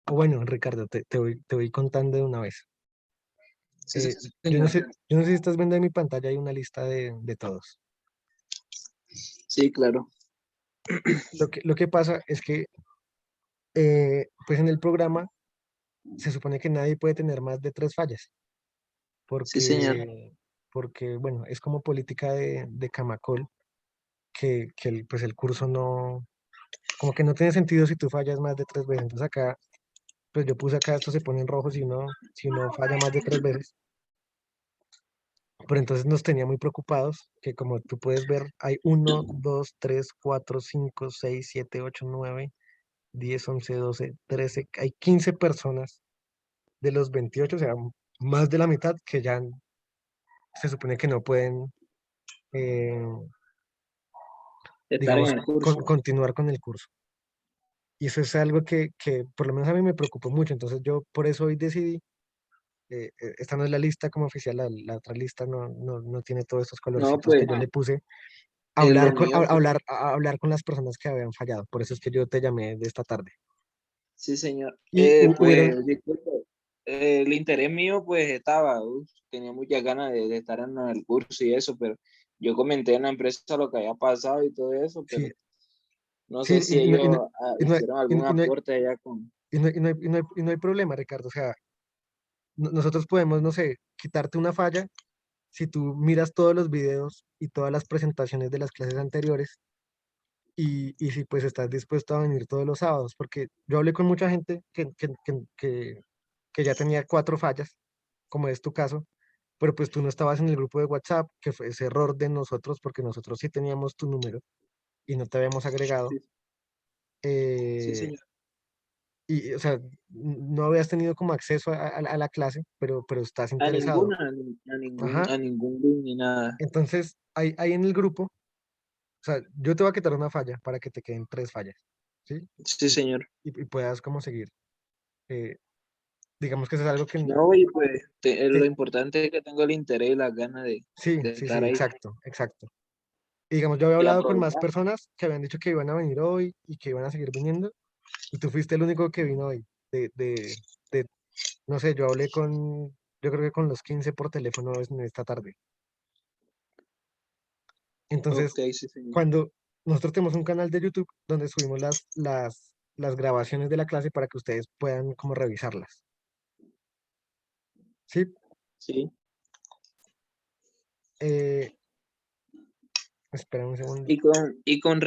O bueno, Ricardo, te voy contando de una vez. Sí, Yo no señor. sé, yo no sé si estás viendo en mi pantalla, hay una lista de todos. Sí, claro. Lo que pasa es que, pues en el programa se supone que nadie puede tener más de 3 fallas, Sí, señor. porque bueno, es como política de Camacol, que pues el curso no, como que no tiene sentido si tú fallas más de 3 veces. Entonces acá, pues yo puse acá, esto se pone en rojo si uno falla más de 3 veces. Pero entonces nos tenía muy preocupados, que como tú puedes ver, hay 1, 2, 3, 4, 5, 6, 7, 8, 9, 10, 11, 12, 13, hay 15 personas de los 28, o sea, más de la mitad que ya se supone que no pueden, eh, Estar en digamos, el curso. continuar con el curso. Y eso es algo que por lo menos a mí me preocupó mucho. Entonces yo por eso hoy decidí, esta no es la lista como oficial, la otra lista no tiene todos estos No, colorcitos que pues, yo le puse. lo Hablar con, mío, pues, hablar con las personas que habían fallado. Por eso es que yo te llamé de esta tarde. sí, señor. Y hubieron, Pues, disculpe, el interés mío, pues, estaba, tenía muchas ganas de estar en el curso y eso, pero yo comenté en la empresa lo que había pasado y todo eso, pero sí, no sí, sé si ellos y no hay, hicieron y no- algún y no hay- aporte allá con... y no hay- y no hay- y no hay- y no hay problema, Ricardo. O sea, nosotros podemos, no sé, quitarte una falla si tú miras todos los videos y todas las presentaciones de las clases anteriores y si pues estás dispuesto a venir todos los sábados, porque yo hablé con mucha gente que ya tenía 4 fallas, como es tu caso, pero pues tú no estabas en el grupo de WhatsApp, que fue ese error de nosotros, porque nosotros sí teníamos tu número y no te habíamos agregado. Sí, sí, eh, señor. y, o sea, no habías tenido como acceso a la clase, pero estás A interesado. ninguna, a ningún, Ajá. a ningún link ni nada. Entonces, ahí en el grupo, o sea, yo te voy a quitar una falla para que te queden 3 fallas, ¿sí? Sí, Y, señor. y puedas como seguir. eh, digamos que eso es algo que, No, y pues lo que- importante es que tengo el interés y las ganas sí, de sí, sí, estar ahí exacto, exacto. Y digamos, yo había y hablado con más aprovechar. personas que habían dicho que iban a venir hoy y que iban a seguir viniendo, y tú fuiste el único que vino hoy. De, no sé, yo creo que con los 15 por teléfono en esta tarde. Entonces, Ok, sí, señor. cuando nosotros tenemos un canal de YouTube donde subimos las grabaciones de la clase para que ustedes puedan como revisarlas. ¿Sí? Sí, Eh, Espera un segundo. Y con